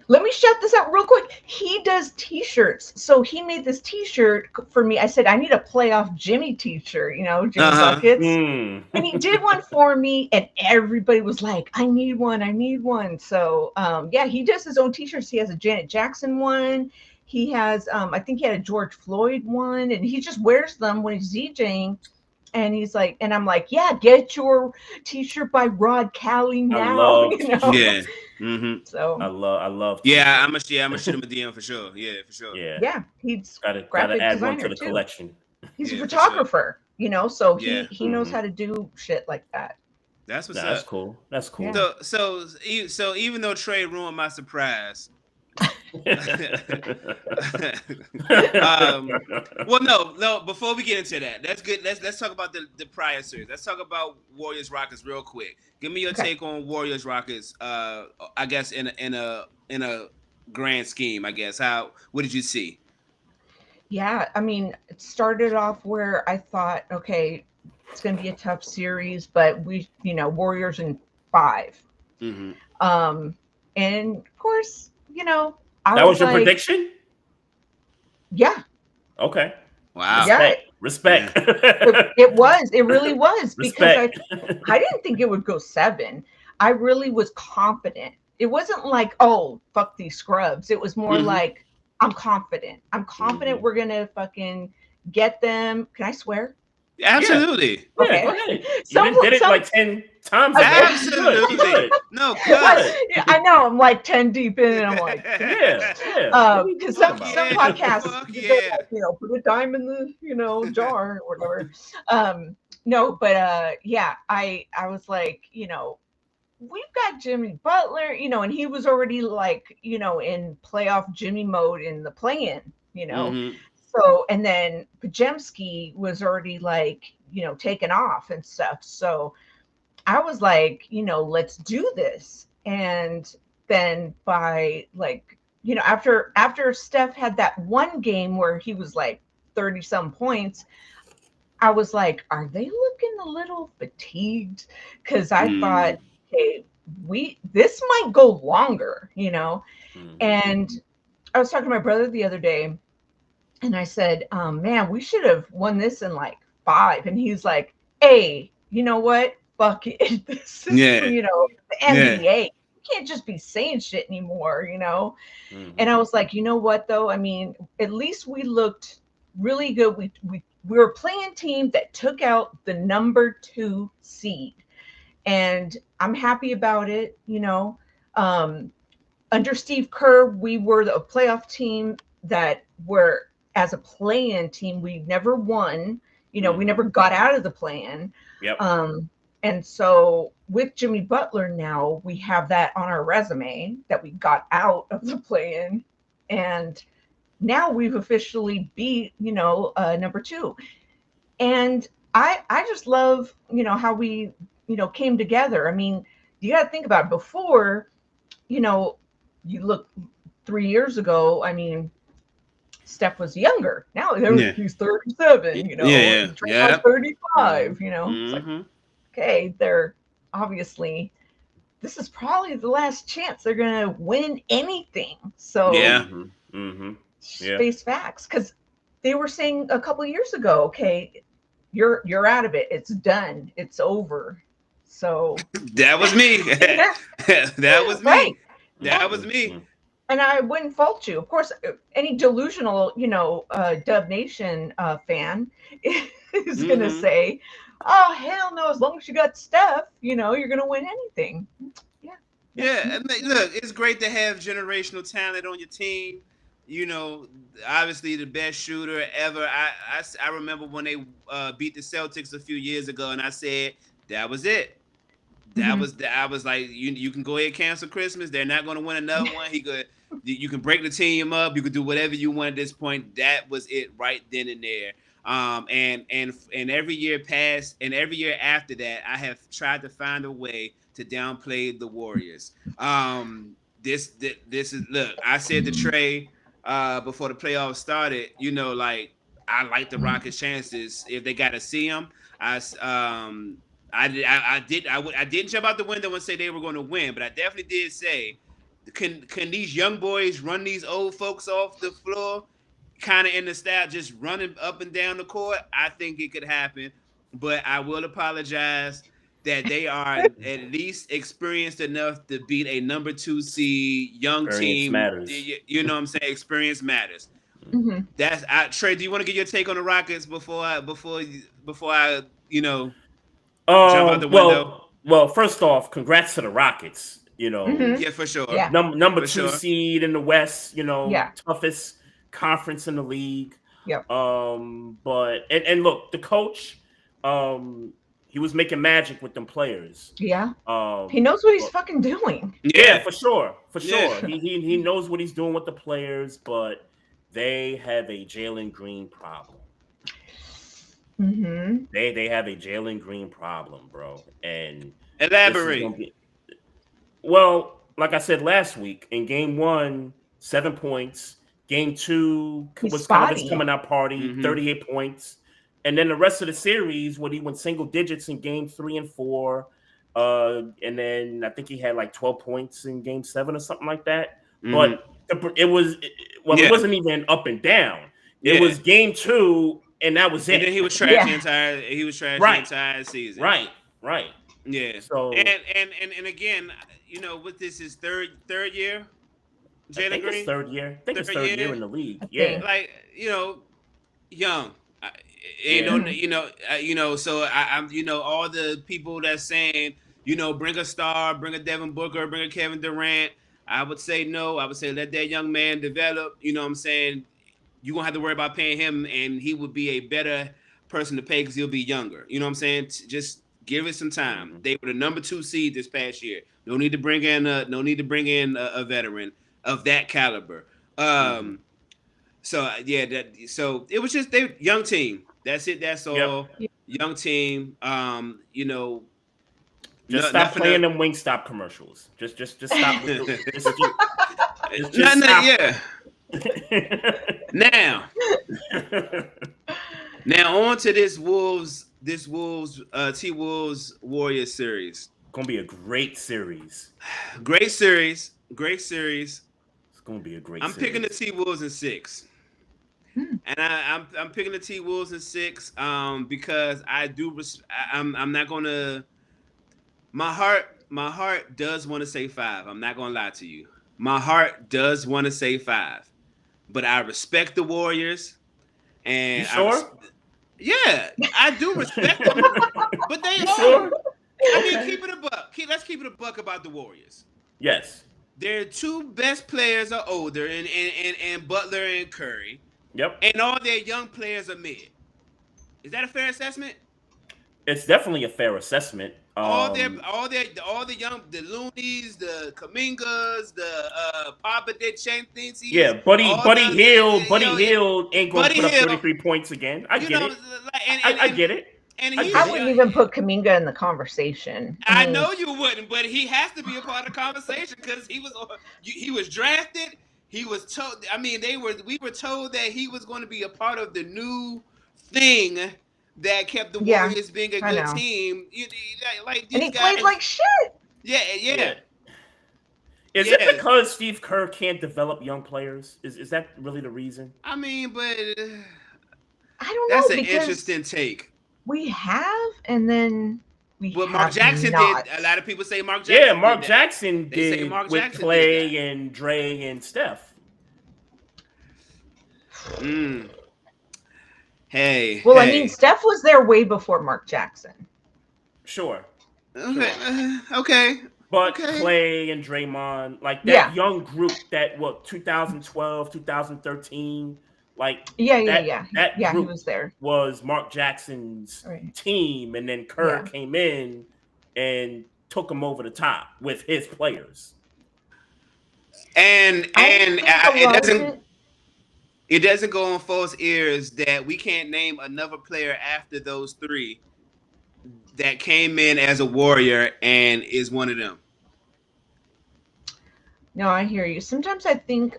let me shout this out real quick. He does t-shirts. So he made this t-shirt for me. I said, I need a playoff Jimmy t-shirt, Jimmy Buckets. And he did one for me, and everybody was like, I need one. So he does his own t-shirts. He has a Janet Jackson one. He has I think he had a George Floyd one, and he just wears them when he's DJing. And he's like, and I'm like, yeah, get your t-shirt by Rod Cali now. Yeah. So I love. Yeah, I'm gonna shoot him a DM for sure. Yeah, for sure. Yeah. He's gotta graphic add designer one to the too. collection. He's a photographer, so he knows Mhm. how to do shit like that. That's what's up. That's cool. That's cool. Yeah. So even though Trey ruined my surprise. Well, no. Before we get into that, that's good. Let's talk about the prior series. Let's talk about Warriors Rockets real quick. Give me your take on Warriors Rockets. I guess in a grand scheme. I guess what did you see? Yeah, I mean, it started off where I thought, okay, it's going to be a tough series, but Warriors in 5. And of course, that was your prediction? Yeah. Okay. Wow. Respect. It really was, because Respect. I didn't think it would go 7. I really was confident. It wasn't like, oh, fuck these scrubs. It was more like, I'm confident. We're going to fucking get them. Can I swear? Absolutely. Yeah, Okay. go ahead. You did it like 10 times. Absolutely. No, good. I know. I'm like 10 deep in, and I'm like, yeah. Because some podcasts, yeah. put a dime in the jar or whatever. No, but I was like, we've got Jimmy Butler, and he was already like, in playoff Jimmy mode in the play-in, So, and then Pajemski was already like, taken off and stuff. So I was like, let's do this. And then by like, after Steph had that one game where he was like 30 some points, I was like, are they looking a little fatigued? Because I thought, hey, this might go longer, you know. And I was talking to my brother the other day, and I said, man, we should have won this in like 5. And he's like, hey, you know what? Fuck it. This is, you know, the NBA. You can't just be saying shit anymore, you know? And I was like, you know what, though? I mean, at least we looked really good. We were playing a team that took out the number 2 seed. And I'm happy about it, you know. Under Steve Kerr, we were a playoff team that were, as a play-in team, we never won. You know, we never got out of the play-in. And so with Jimmy Butler now, we have that on our resume that we got out of the play-in. And now we've officially beat, you know, number 2. And I just love, you know, how we, you know, came together. I mean, you got to think about it. Before, you know, you look 3 years ago, I mean, Steph was younger. Now he's 37, you know, Draymond's 35, you know. It's like, okay, they're obviously, this is probably the last chance they're going to win anything. So face facts, because they were saying a couple of years ago, okay, you're out of it. It's done. It's over. So that was me. That was me. Right. That was me. And I wouldn't fault you. Of course, any delusional, you know, Dub Nation fan is going to say, oh, hell no, as long as you got Steph, you know, you're going to win anything. Yeah. I mean, look, it's great to have generational talent on your team. You know, obviously the best shooter ever. I remember when they beat the Celtics a few years ago, and I said, that was it. I was like, you can go ahead and cancel Christmas. They're not going to win another one. You can break the team up. You can do whatever you want at this point. That was it right then and there. And every year past, and every year after that, I have tried to find a way to downplay the Warriors. This is, look, I said to Trey before the playoffs started, you know, like, I like the Rockets' chances if they got to see them. I didn't jump out the window and say they were going to win, but I definitely did say, can these young boys run these old folks off the floor, kind of in the style, just running up and down the court? I think it could happen, but I will apologize that they are at least experienced enough to beat a number 2 seed young team. Matters. You know what I'm saying? Experience matters. That's Trey. Do you want to get your take on the Rockets before I you know? Jump out the window. Well, first off, congrats to the Rockets. You know, yeah, for sure. Yeah. Number 2 seed in the West. You know, Yeah. toughest conference in the league. Yep. But and look, the coach, he was making magic with them players. Yeah. He knows what he's fucking doing. Yeah, for sure. Yeah. He knows what he's doing with the players, but they have a Jalen Green problem. They have a Jalen Green problem, bro. And elaborate. Well, like I said last week, in game 1, 7 points. Game 2 was kind of his coming out party, 38 points. And then the rest of the series, when he went single digits in game 3 and 4, and then I think he had like 12 points in game 7 or something like that. But it wasn't even up and down. It was game 2. And that was it. And then he was trash the entire season. Right. Yeah. So and again, you know, with this is third year, Jalen Green. Third year. I think it's third year in the league. Yeah. Like, you know, young. So I'm you know, all the people that's saying, you know, bring a star, bring a Devin Booker, bring a Kevin Durant. I would say no. I would say let that young man develop. You know what I'm saying? You're going to have to worry about paying him, and he would be a better person to pay because he'll be younger. You know what I'm saying? Just give it some time. They were the number 2 seed this past year. No need to bring in a veteran of that caliber. So it was just they young team. That's it. That's all. Yep. Young team. You know, just stop playing them Wingstop commercials. Just stop. Yeah. Now, Now on to this Wolves T-Wolves Warriors series. Gonna be a great series. Great series. It's gonna be a great I'm series. picking the T-Wolves in 6. And I'm picking the T-Wolves in 6 because I'm not gonna my heart does want to say 5. I'm not gonna lie to you. My heart does want to say 5. But I respect the Warriors. And you sure? Yeah, I do respect them. But they you are. Sure? I mean, keep it a buck. Let's keep it a buck about the Warriors. Yes. Their 2 best players are older, and Butler and Curry. Yep. And all their young players are mid. Is that a fair assessment? It's definitely a fair assessment. All the young, the Loonies, the Kamingas, the Popovich things. Yeah, Buddy Hield ain't gonna put up 33 points again. I get it. I get it. And I wouldn't even put Kaminga in the conversation. I know you wouldn't, but he has to be a part of the conversation because he was drafted. He was told. I mean, we were told that he was going to be a part of the new thing that kept the Warriors being a good team. And he played like shit. Yeah. Is it because Steve Kerr can't develop young players? Is that really the reason? I mean, but I don't know. That's an interesting take. We have, and then we have Mark Jackson not. did. A lot of people say Mark Jackson. Yeah, Mark Jackson did with Clay did and Dre and Steph. Hey. Well, I mean, Steph was there way before Mark Jackson. Sure. Okay. But Clay and Draymond, like that young group that 2012, 2013, like that group he was there. Was Mark Jackson's team, and then Kerr came in and took him over the top with his players. And it doesn't go on false ears that we can't name another player after those 3 that came in as a Warrior and is one of them. No, I hear you. Sometimes I think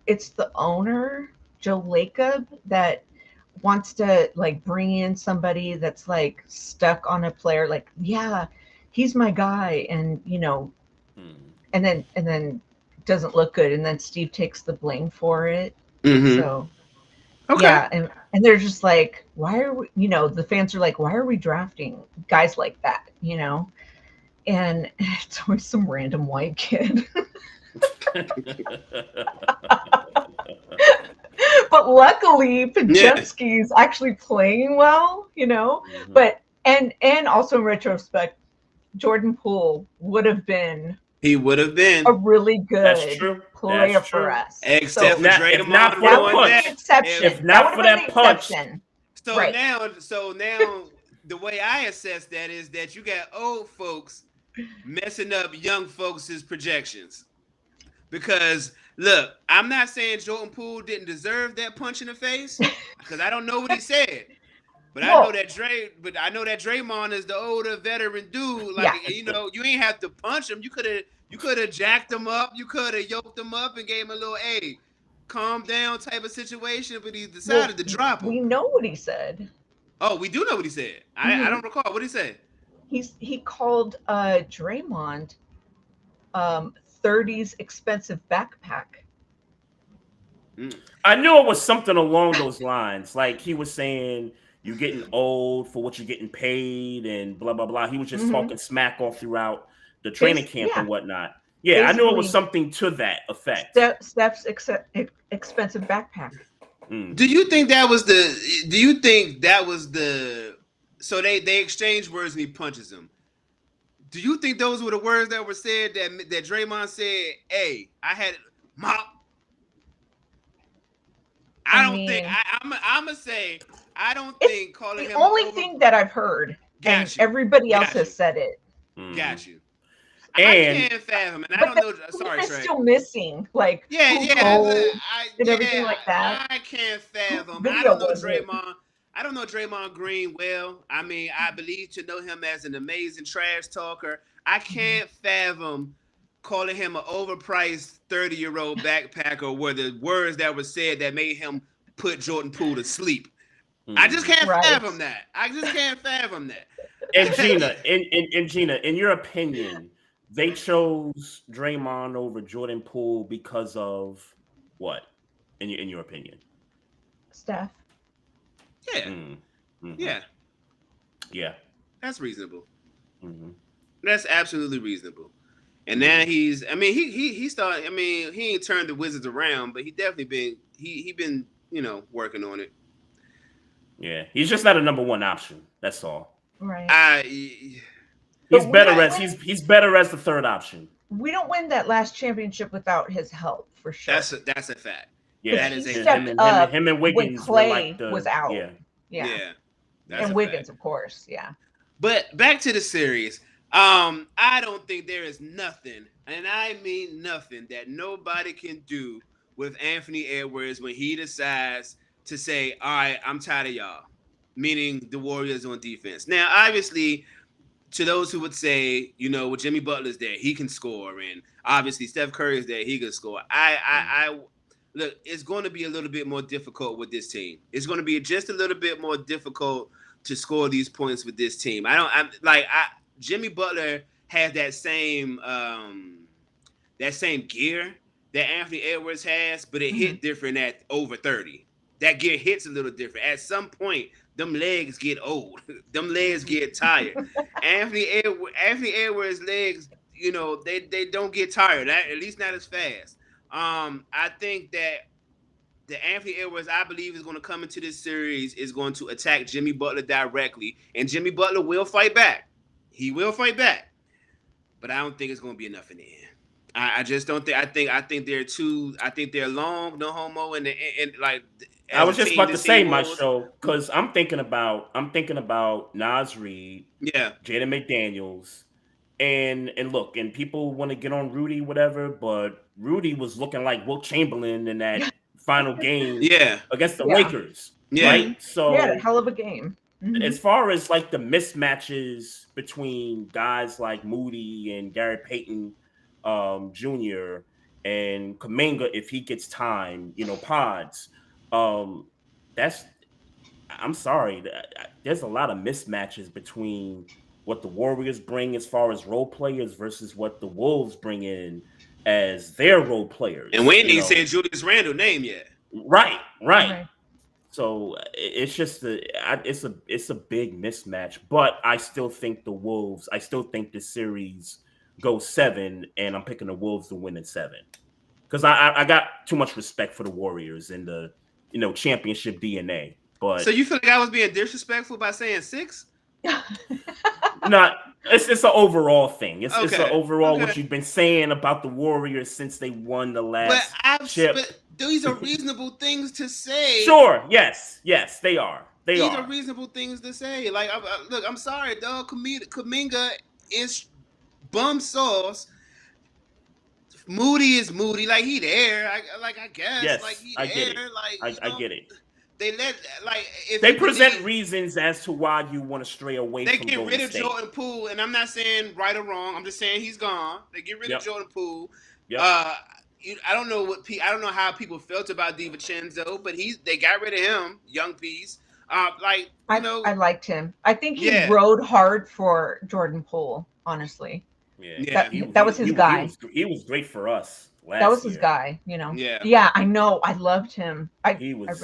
it's the owner, Joe Lacob, that wants to like bring in somebody that's like stuck on a player, like, yeah, he's my guy, and and then doesn't look good, and then Steve takes the blame for it. Mm-hmm. So and they're just like, why are we, the fans are like, why are we drafting guys like that, and it's always some random white kid. But luckily Podziemski's actually playing well, Mm-hmm. but and also in retrospect, Jordan Poole would have been a really good player for us. Except for Draymond. If not for that punch. So now the way I assess that is that you got old folks messing up young folks' projections. Because look, I'm not saying Jordan Poole didn't deserve that punch in the face, because I don't know what he said. But I know that Draymond is the older veteran dude. Like, you ain't have to punch him. You could have jacked him up. You could have yoked him up and gave him a little calm down type of situation. But he decided to drop him. We know what he said. Oh, we do know what he said. I don't recall what he said. He called Draymond 30s expensive backpack. I knew it was something along those lines. Like he was saying, you're getting old for what you're getting paid and blah, blah, blah. He was just talking smack all throughout the training camp and whatnot. Yeah, basically, I knew it was something to that effect. Steph's expensive backpack. Do you think that was the so they exchanged words and he punches him? Do you think those were the words that were said that Draymond said, hey, I had mop? I'm gonna say I don't think calling him the only thing that I've heard, and everybody else has said it. Got you. And I can't fathom, and I don't know. Sorry, Trey. Trey. Still missing, like and everything like that. I can't fathom. I don't know Draymond. I don't know Draymond Green well. I mean, I believe to know him as an amazing trash talker. I can't fathom calling him an overpriced 30-year-old backpacker were the words that were said that made him put Jordan Poole to sleep. I just can't Right. fathom that. I just can't fathom that. And Gina, in your opinion, they chose Draymond over Jordan Poole because of what? In your opinion? Steph. Yeah. Mm-hmm. Yeah. Yeah. That's reasonable. Mm-hmm. That's absolutely reasonable. And now he started. I mean, he ain't turned the Wizards around, but he definitely been working on it. Yeah, he's just not a number one option. That's all. Right. He's better as the third option. We don't win that last championship without his help, for sure. That's a fact. Yeah, that is him and Wiggins when Clay were was out. Yeah. And Wiggins, of course. Yeah. But back to the series. I don't think there is nothing, and I mean nothing, that nobody can do with Anthony Edwards when he decides to say, all right, I'm tired of y'all, meaning the Warriors on defense. Now, obviously, to those who would say, with Jimmy Butler's there, he can score, and obviously Steph Curry's there, he can score. I look, it's going to be a little bit more difficult with this team. It's going to be just a little bit more difficult to score these points with this team. Jimmy Butler has that same gear that Anthony Edwards has, but it hit different at over 30. That gear hits a little different. At some point, them legs get old. Them legs get tired. Anthony Edwards' legs, they don't get tired. At least not as fast. I think that the Anthony Edwards, I believe, is going to come into this series, is going to attack Jimmy Butler directly, and Jimmy Butler will fight back. He will fight back, but I don't think it's going to be enough in the end. I just don't think. I think they're too. I think they're long, no homo, and like. I was just about to say, Maestro, because I'm thinking about Nas Reed, Jaden McDaniels, and look, and people want to get on Rudy, whatever, but Rudy was looking like Wilt Chamberlain in that final game, against the Lakers, right? So he had a hell of a game. Mm-hmm. As far as like the mismatches between guys like Moody and Gary Payton Jr. and Kuminga, if he gets time, Pods, I'm sorry, there's a lot of mismatches between what the Warriors bring as far as role players versus what the Wolves bring in as their role players. And we ain't even said Julius Randle name yet. Right. So it's just it's a big mismatch, but I still think the series goes 7, and I'm picking the Wolves to win in 7 because I got too much respect for the Warriors and the championship DNA. But so you feel like I was being disrespectful by saying 6? It's an overall thing. It's an overall what you've been saying about the Warriors since they won the last chip. But these are reasonable things to say. Sure. Yes, they are. These are reasonable things to say. Like, look, I'm sorry, dog. Kuminga is bum sauce. Moody is Moody. Like, he there. I guess. Yes, like, he I there. get it. Like, I get it. They let if they present reasons as to why you want to stray away. They from get Golden rid of State. Jordan Poole, and I'm not saying right or wrong. I'm just saying he's gone. They get rid of Jordan Poole. Yep. I don't know how people felt about DiVincenzo, but they got rid of him. Young piece. I liked him. I think he rode hard for Jordan Poole. Honestly, that was his guy. He was great for us. That was his guy, Yeah, I know. I loved him. He was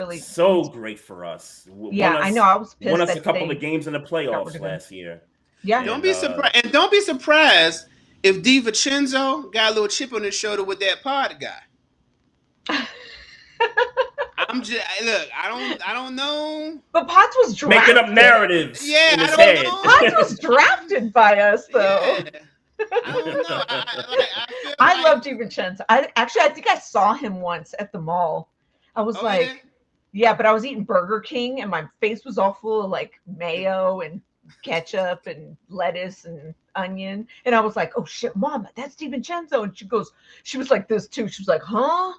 great for us. I know. I was pissed. Won us a couple of games in the playoffs last year. Yeah. Don't be surprised. And don't be surprised if DiVincenzo got a little chip on his shoulder with that pod guy. I don't know. But Potts was drafted. Making up narratives. Yeah, in his I don't head. know. Potts was drafted by us, though. Yeah. I don't know. I love DiVincenzo. I think I saw him once at the mall. I was but I was eating Burger King and my face was all full of like mayo and ketchup and lettuce and onion. And I was like, oh shit, Mom, that's DiVincenzo. And she was like this too. She was like, huh?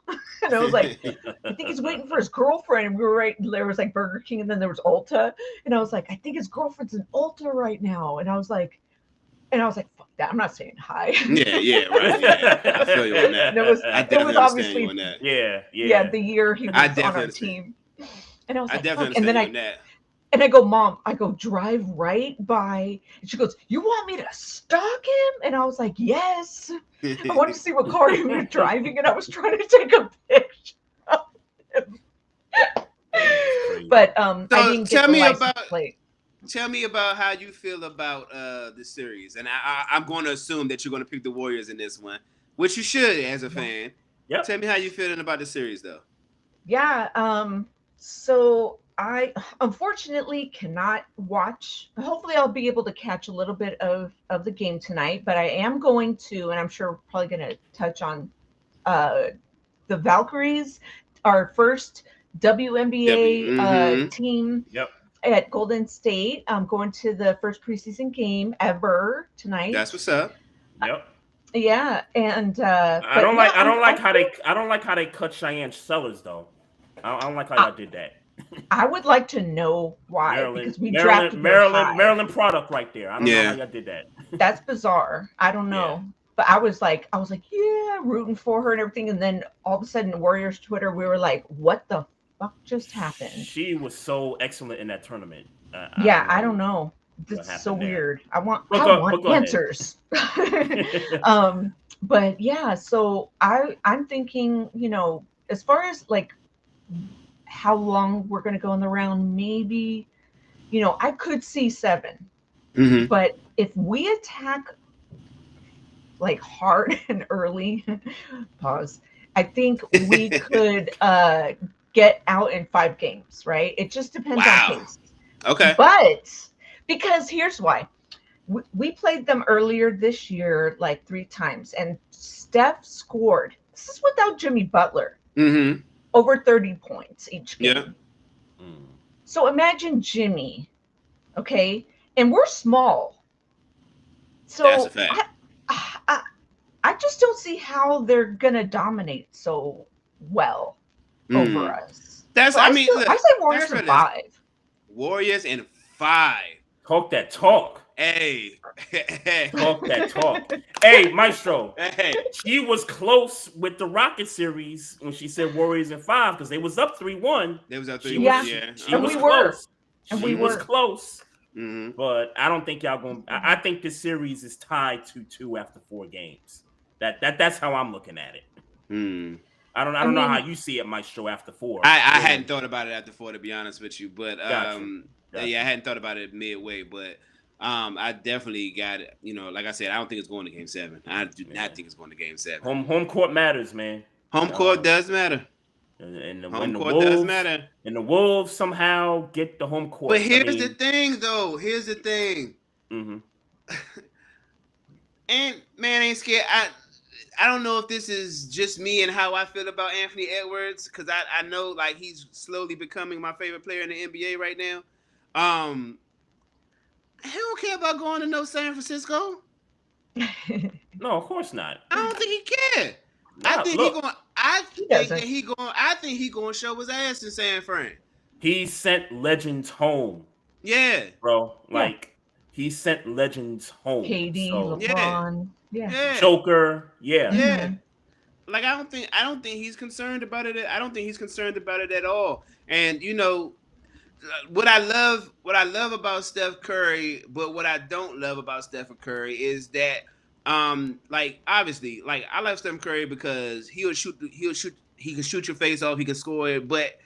And I was like, I think he's waiting for his girlfriend. And we were there was like Burger King and then there was Ulta. And I was like, I think his girlfriend's in Ulta right now. And I was like, fuck that. I'm not saying hi. Yeah, right. Yeah. I feel you on that. It was obviously on that. Yeah. The year he was on our team. And I was like, fuck. And then And I go, Mom, drive right by. And she goes, you want me to stalk him? And I was like, yes. I want to see what car he was driving. And I was trying to take a picture of him. But I didn't get the license plate. Tell me about how you feel about the series. And I'm going to assume that you're going to pick the Warriors in this one, which you should as a fan. Yep. Tell me how you feeling about the series, though. Yeah. So I unfortunately cannot watch. Hopefully, I'll be able to catch a little bit of the game tonight. But I am going to, and I'm sure we're probably going to touch on the Valkyries, our first WNBA team. Yep. At Golden State. I'm going to the first preseason game ever tonight. That's what's up. Yep. Yeah, and I don't like how they cut Cheyenne Sellers though. I don't like how y'all did that. I would like to know why, because we drafted Maryland product right there. I don't know how y'all did that. That's bizarre. I don't know. Yeah. But I was like, yeah, rooting for her and everything, and then all of a sudden, Warriors Twitter, we were like, what the fuck just happened? She was so excellent in that tournament. I don't know. This is so weird. I want answers. But yeah, so I'm thinking, as far as like how long we're going to go in the round, maybe, I could see 7. Mm-hmm. But if we attack like hard and early, pause, I think we could get out in 5 games, right? It just depends on pace. Okay. But because here's why. We played them earlier this year like 3 times, and Steph scored. This is without Jimmy Butler. Mm-hmm. Over 30 points each game. Yeah. So imagine Jimmy, okay? And we're small. So that's a fact. I just don't see how they're going to dominate so well over us. I say Warriors in 5. Warriors in 5. Talk that talk. Hey. Talk that talk. Hey, Maestro. Hey. She was close with the Rocket series when she said Warriors in 5 because they was up 3-1. They was up 3-1. She was close. We was close. Mm-hmm. But I don't think y'all going. I think this series is tied 2-2 after 4 games. That's how I'm looking at it. I don't know how you see it, Maestro, after 4. I hadn't thought about it after 4, to be honest with you, but gotcha. I hadn't thought about it midway, but I definitely got it. Like I said, I don't think it's going to Game 7. I do not think it's going to Game 7. Home court matters, man. Home court does matter. And the Wolves, does matter. And the Wolves somehow get the home court. But here's the thing, though. Here's the thing. Mm-hmm. And man, ain't scared. I don't know if this is just me and how I feel about Anthony Edwards, because I know like he's slowly becoming my favorite player in the NBA right now. He don't care about going to no San Francisco. No, of course not. I don't think he cares. I think he going to show his ass in San Fran. He sent legends home. Yeah, bro. Like he sent legends home. KD, LeBron, yeah. Joker, yeah. Like I don't think he's concerned about it. I don't think he's concerned about it at all. And what I love about Steph Curry, but what I don't love about Stephen Curry is that like obviously, like I love Stephen Curry because he can shoot your face off, he can score it, but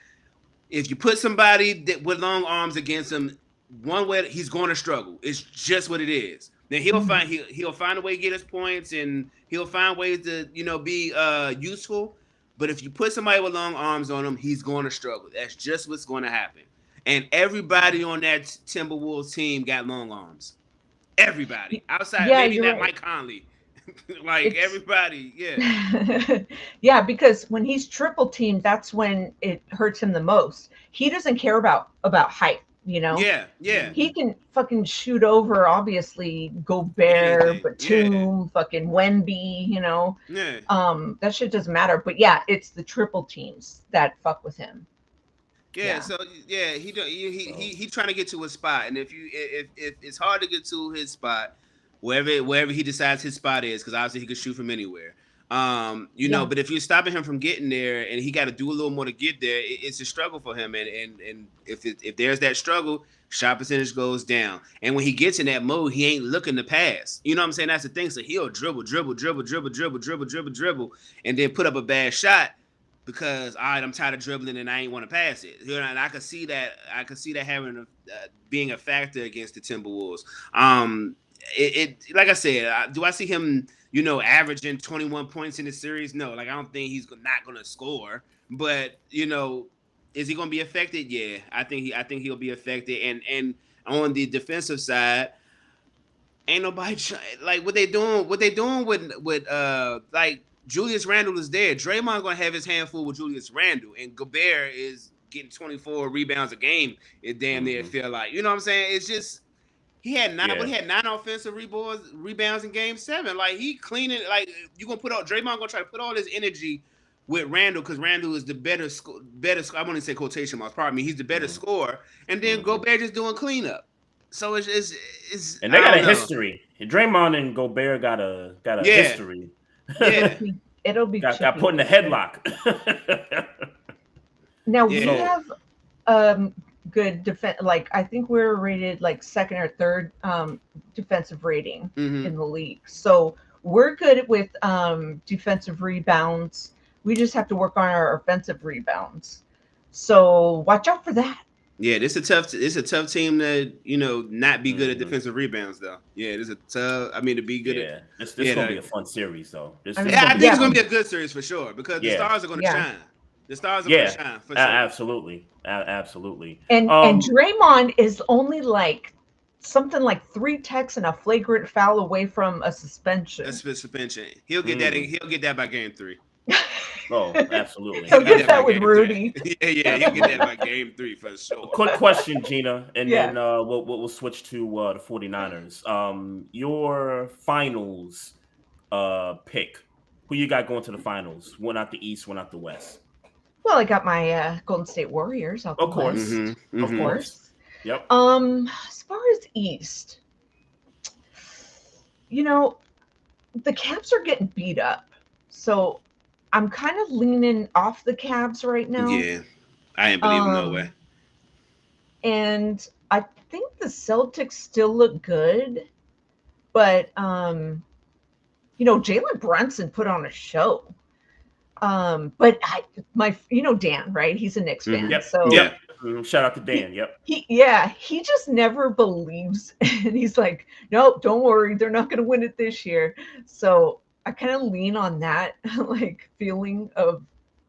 if you put somebody with long arms against him, one way he's going to struggle. It's just what it is. Then he'll find a way to get his points, and he'll find ways to be useful. But if you put somebody with long arms on him, he's going to struggle. That's just what's going to happen. And everybody on that Timberwolves team got long arms. Everybody outside maybe that Mike Conley, everybody, yeah. Because when he's triple teamed, that's when it hurts him the most. He doesn't care about height. Yeah. He can fucking shoot over, obviously, Gobert, Batum, fucking Wemby, Yeah. That shit doesn't matter. But yeah, it's the triple teams that fuck with him. Yeah. So he trying to get to a spot, and if it's hard to get to his spot, wherever he decides his spot is, because obviously he can shoot from anywhere. You know, but if you're stopping him from getting there, and he got to do a little more to get there, it's a struggle for him. And if there's that struggle, shot percentage goes down. And when he gets in that mode, he ain't looking to pass. You know what I'm saying? That's the thing. So he'll dribble, and then put up a bad shot because all right, I'm tired of dribbling and I ain't want to pass it. You know, and I could see that. I could see that having being a factor against the Timberwolves. Like I said, do I see him, you know, averaging 21 points in the series? No, like I don't think he's not going to score. But you know, is he going to be affected? Yeah, I think he'll be affected. And on the defensive side, ain't nobody like what they doing with like Julius Randle is there. Draymond going to have his handful with Julius Randle, and Gobert is getting 24 rebounds a game. It damn near feel like, you know what I'm saying? It's just. He had 9. But he had 9 offensive rebounds in Game 7. Like he cleaning. Like you gonna put out Draymond gonna try to put all his energy with Randle because Randle is the better. I want to say quotation marks. Pardon me. He's the better scorer, and then Gobert just doing cleanup. So it's and they got a history. Draymond and Gobert got a history. Yeah, it'll be got put in a headlock. Now we have good defense. Like I think we're rated like second or third defensive rating in the league. So we're good with defensive rebounds. We just have to work on our offensive rebounds. So watch out for that. Yeah, it's a tough team to, you know, not be good at defensive rebounds though. Yeah, it's a tough. I mean, to be good at. This gonna be a fun series though. I think it's gonna be a good series for sure because the stars are gonna shine. The stars are gonna shine for sure. Absolutely. Absolutely. And Draymond is only like something like 3 techs and a flagrant foul away from a suspension. That's a suspension. He'll get that. He'll get that by Game 3. Oh, absolutely. He'll get that with Rudy. Yeah, he'll get that by Game 3 for sure. Quick question, Gina, and then we'll switch to the 49ers. Your finals pick. Who you got going to the finals? One out the East, one out the West. Well, I got my Golden State Warriors out the West. Of course. Yep. As far as East, you know, the Cavs are getting beat up, so I'm kind of leaning off the Cavs right now. Yeah, I ain't believing no way. And I think the Celtics still look good, but you know, Jalen Brunson put on a show. But Dan, right? He's a Knicks fan. Yep. So shout out to Dan. He just never believes, and he's like, nope, don't worry, they're not going to win it this year. So I kind of lean on that like feeling of,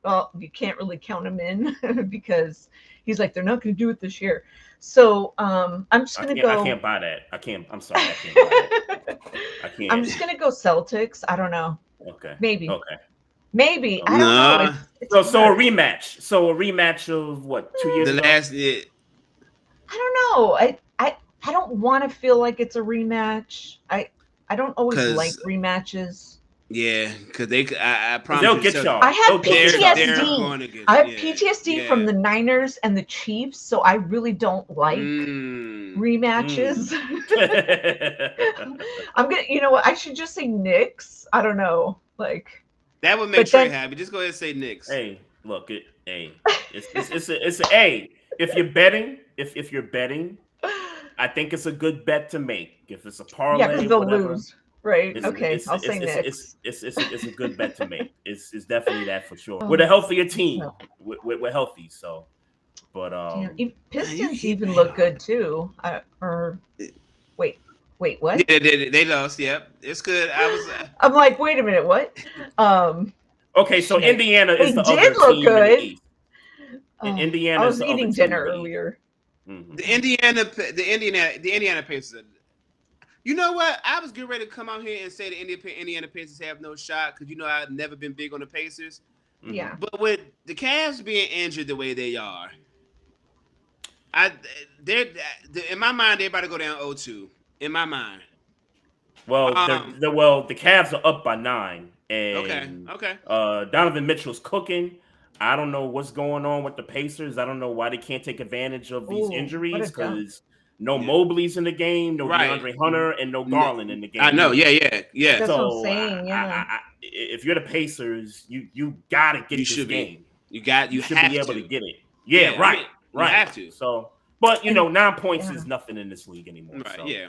well, you can't really count him in because he's like, they're not going to do it this year. So I'm just going to go. I can't buy that. I'm sorry. I can't buy that. I can't. I'm just going to go Celtics. I don't know. Okay. Maybe. Okay. Maybe. I don't know. So a rematch. So a rematch of what, 2 years ago? I don't know. I don't want to feel like it's a rematch. I don't always like rematches. Yeah, because I promise they'll get y'all. I have PTSD. I have PTSD from the Niners and the Chiefs, so I really don't like rematches. I'm gonna, you know what? I should just say Knicks. I don't know, like that would make Trey happy. Just go ahead and say Knicks. Hey, look, it's a A. If you're betting, if you're betting, I think it's a good bet to make. If it's a parlay, because they'll lose. Right. Okay. I'll say Knicks. It's a good bet to make. It's definitely that for sure. We're a healthier team. We're healthy. So, but Pistons even look good too. Wait, what? Yeah, they lost. Yep, it's good. I'm like, wait a minute, what? Okay, so Indiana is the other team in the East. Indiana. I was eating dinner earlier. The Indiana Pacers. You know what? I was getting ready to come out here and say the Indiana Pacers have no shot because, you know, I've never been big on the Pacers. Yeah. But with the Cavs being injured the way they are, in my mind, they're about to go down 0-2. In my mind. Well, the Cavs are up by 9. And okay. Donovan Mitchell's cooking. I don't know what's going on with the Pacers. I don't know why they can't take advantage of these injuries because no Mobley's in the game, no Right. DeAndre Hunter, and no Garland in the game. I know. Yeah. That's So what I'm saying. Yeah. if you're the Pacers, you gotta get this game. You should have be able to to get it. Yeah, right. I mean, right. You have to. So, but 9 points is nothing in this league anymore. Right. So. Yeah.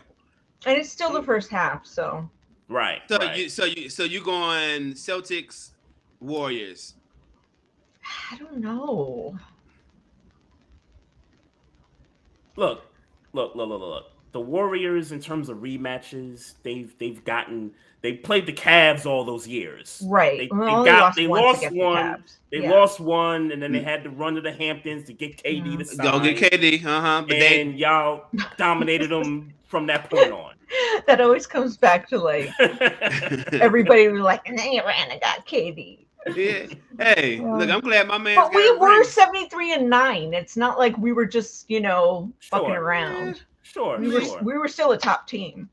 And it's still the first half, so. Right. So right. you going Celtics, Warriors? I don't know. Look. The Warriors, in terms of rematches, they played the Cavs all those years. Right. They lost one. They lost one, and then they had to run to the Hamptons to get KD to sign. Go get KD. But y'all dominated them from that point on. That always comes back to like everybody was like, and then you ran and got KD. Yeah. Hey, look, I'm glad my man. But we were 73-9. It's not like we were just, fucking around. Yeah, sure. We were still a top team.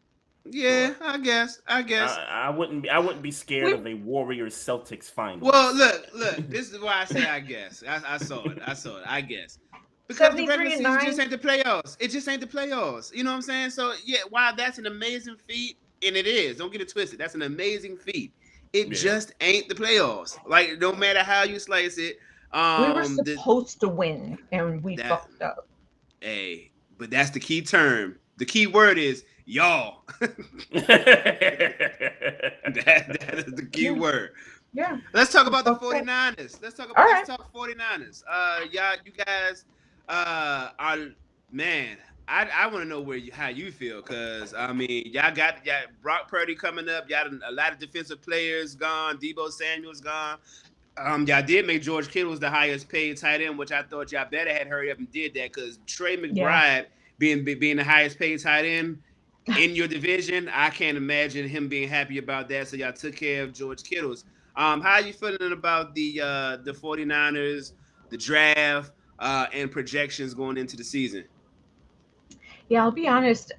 Yeah, I guess. I wouldn't be scared of a Warriors Celtics final. Well, look. This is why I say I guess. I saw it. I guess. Because the regular season just ain't the playoffs. It just ain't the playoffs. You know what I'm saying? So yeah, while that's an amazing feat, and it is. Don't get it twisted. That's an amazing feat. It just ain't the playoffs. Like, no matter how you slice it. We were supposed to win, and we fucked up. Hey, but that's the key term. The key word is y'all. that is the key word. Yeah. Let's talk about the 49ers. Let's talk 49ers. You guys are, man, I want to know how you feel, because I mean, y'all got Brock Purdy coming up. Y'all a lot of defensive players gone. Deebo Samuel's gone. Y'all did make George Kittle's the highest paid tight end, which I thought y'all better had hurried up and did that, because Trey McBride being the highest paid tight end in your division, I can't imagine him being happy about that. So y'all took care of George Kittle's. How are you feeling about the 49ers, the draft, and projections going into the season? Yeah, I'll be honest.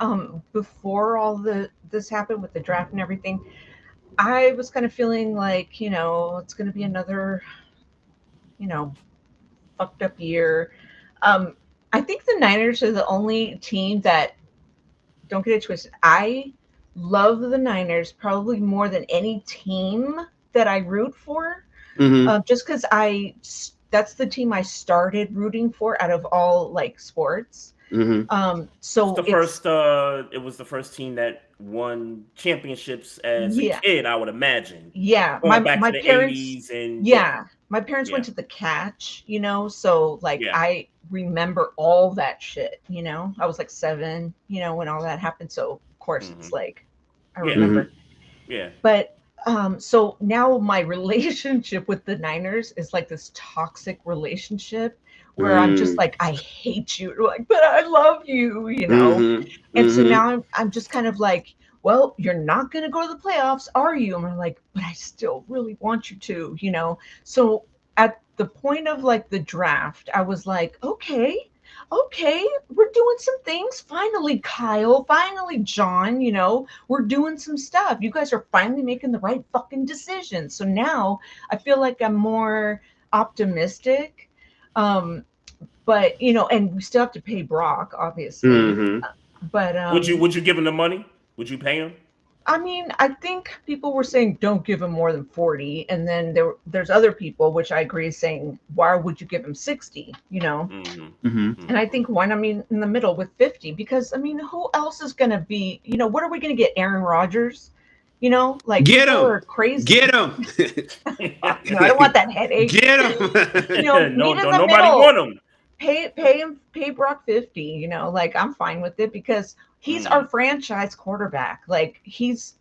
Before all this happened with the draft and everything, I was kind of feeling like, it's going to be another, fucked up year. I think the Niners are the only team that, don't get it twisted, I love the Niners probably more than any team that I root for. Just because that's the team I started rooting for out of all like sports. So it was the first team that won championships as a kid, I would imagine. Yeah, my parents. 80s and my parents went to the Catch, so like I remember all that shit. I was like 7, when all that happened. So of course it's like I remember. Yeah. But so now my relationship with the Niners is like this toxic relationship where I'm just like, I hate you, like, but I love you, And so now I'm just kind of like, well, you're not going to go to the playoffs, are you? And I'm like, but I still really want you to, So at the point of like the draft, I was like, okay, we're doing some things. Finally, Kyle, finally, John, we're doing some stuff. You guys are finally making the right fucking decisions. So now I feel like I'm more optimistic. But and we still have to pay Brock, obviously. But would you give him the money? Would you pay him? I mean, I think people were saying don't give him more than 40, and then there's other people, which I agree, saying why would you give him 60? And I think in the middle with 50, because I mean, who else is going to be? What are we going to get? Aaron Rodgers? Like get him, are crazy. Get him. No, I don't want that headache. Get him. No, don't nobody want him. Pay Brock 50. Like I'm fine with it because he's our franchise quarterback. Like he's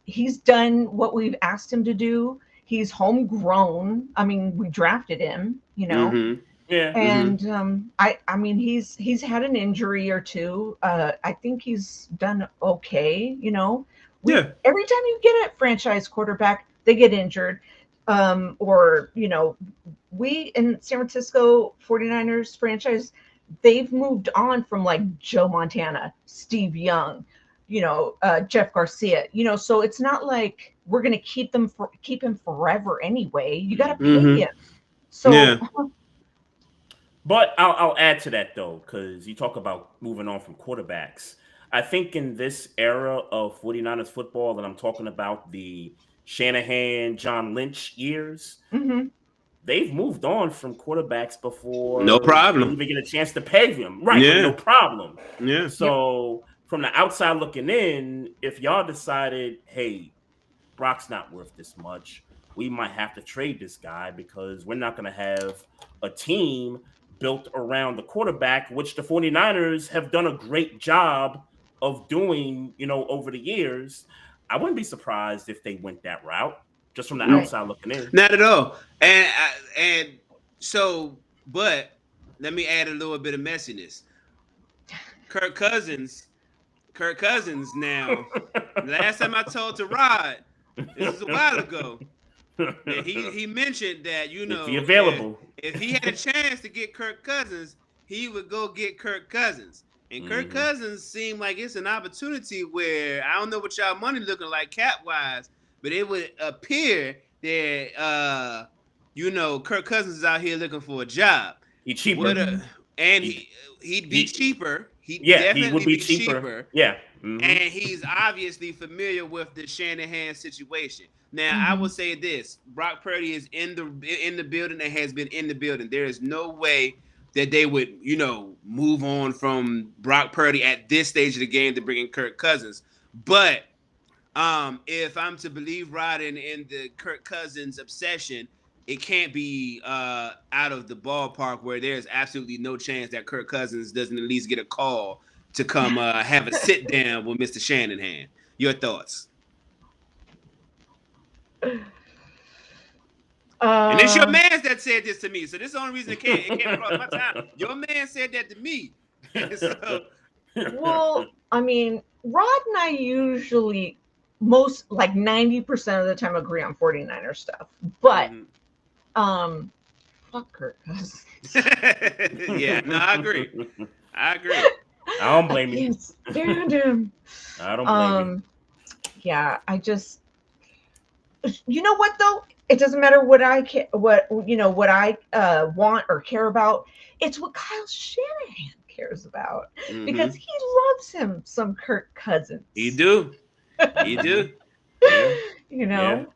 done what we've asked him to do. He's homegrown. I mean, we drafted him. Yeah. And I mean, he's had an injury or two. I think he's done okay. Every time you get a franchise quarterback, they get injured. Or we in San Francisco 49ers franchise, they've moved on from like Joe Montana, Steve Young, Jeff Garcia, so it's not like we're going to keep him forever anyway. You got to pay him. So, but I'll add to that though, because you talk about moving on from quarterbacks. I think in this era of 49ers football, and I'm talking about the Shanahan, John Lynch years, Mm-hmm. they've moved on from quarterbacks No before they problem. even get a chance to pay them. Right, with no Yeah. problem. Yeah. Yep. So from the outside looking in, if y'all decided, hey, Brock's not worth this much, we might have to trade this guy because we're not going to have a team built around the quarterback, which the 49ers have done a great job of doing, over the years. I wouldn't be surprised if they went that route just from the Right. outside looking in. Not at all. And so, but let me add a little bit of messiness. Kirk Cousins now. Last time I told to Rod, this is a while ago. And he mentioned that, If he available. if he had a chance to get Kirk Cousins, he would go get Kirk Cousins. And Kirk Cousins seemed like it's an opportunity where I don't know what y'all money looking like cap wise, but it would appear that Kirk Cousins is out here looking for a job. He's cheaper. He'd be cheaper. He would be cheaper. Yeah. Mm-hmm. And he's obviously familiar with the Shanahan situation. Now, I will say this: Brock Purdy is in the building and has been in the building. There is no way that they would, move on from Brock Purdy at this stage of the game to bring in Kirk Cousins. But if I'm to believe Rod in the Kirk Cousins obsession, it can't be out of the ballpark where there's absolutely no chance that Kirk Cousins doesn't at least get a call to come have a sit down with Mr. Shanahan. Your thoughts? And it's your man that said this to me, so this is the only reason it can't cross my time. Your man said that to me. Well, I mean, Rod and I usually most like 90% of the time agree on 49er stuff, but fuck Kirk Cousins. Yeah, no, I agree. I don't blame you. Stand him. I don't blame you. Yeah, I just, you know what though? It doesn't matter what I want or care about. It's what Kyle Shanahan cares about because he loves him some Kirk Cousins. He do. Yeah.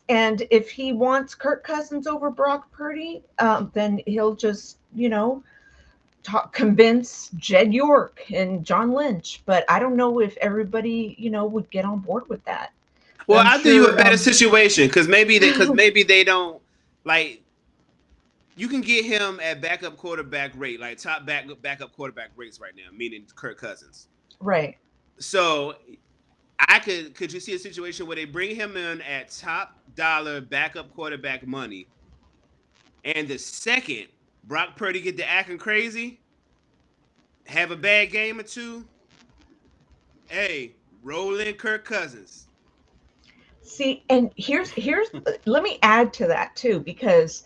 And if he wants Kirk Cousins over Brock Purdy, then he'll just convince Jed York and John Lynch. But I don't know if everybody would get on board with that. Well, I'll do you a better situation because maybe they don't like. You can get him at backup quarterback rate, like top backup quarterback rates right now, meaning Kirk Cousins. Right. So could you see a situation where they bring him in at top dollar backup quarterback money, and the second Brock Purdy get to acting crazy, have a bad game or two, hey, roll in Kirk Cousins. See, and here's let me add to that too, because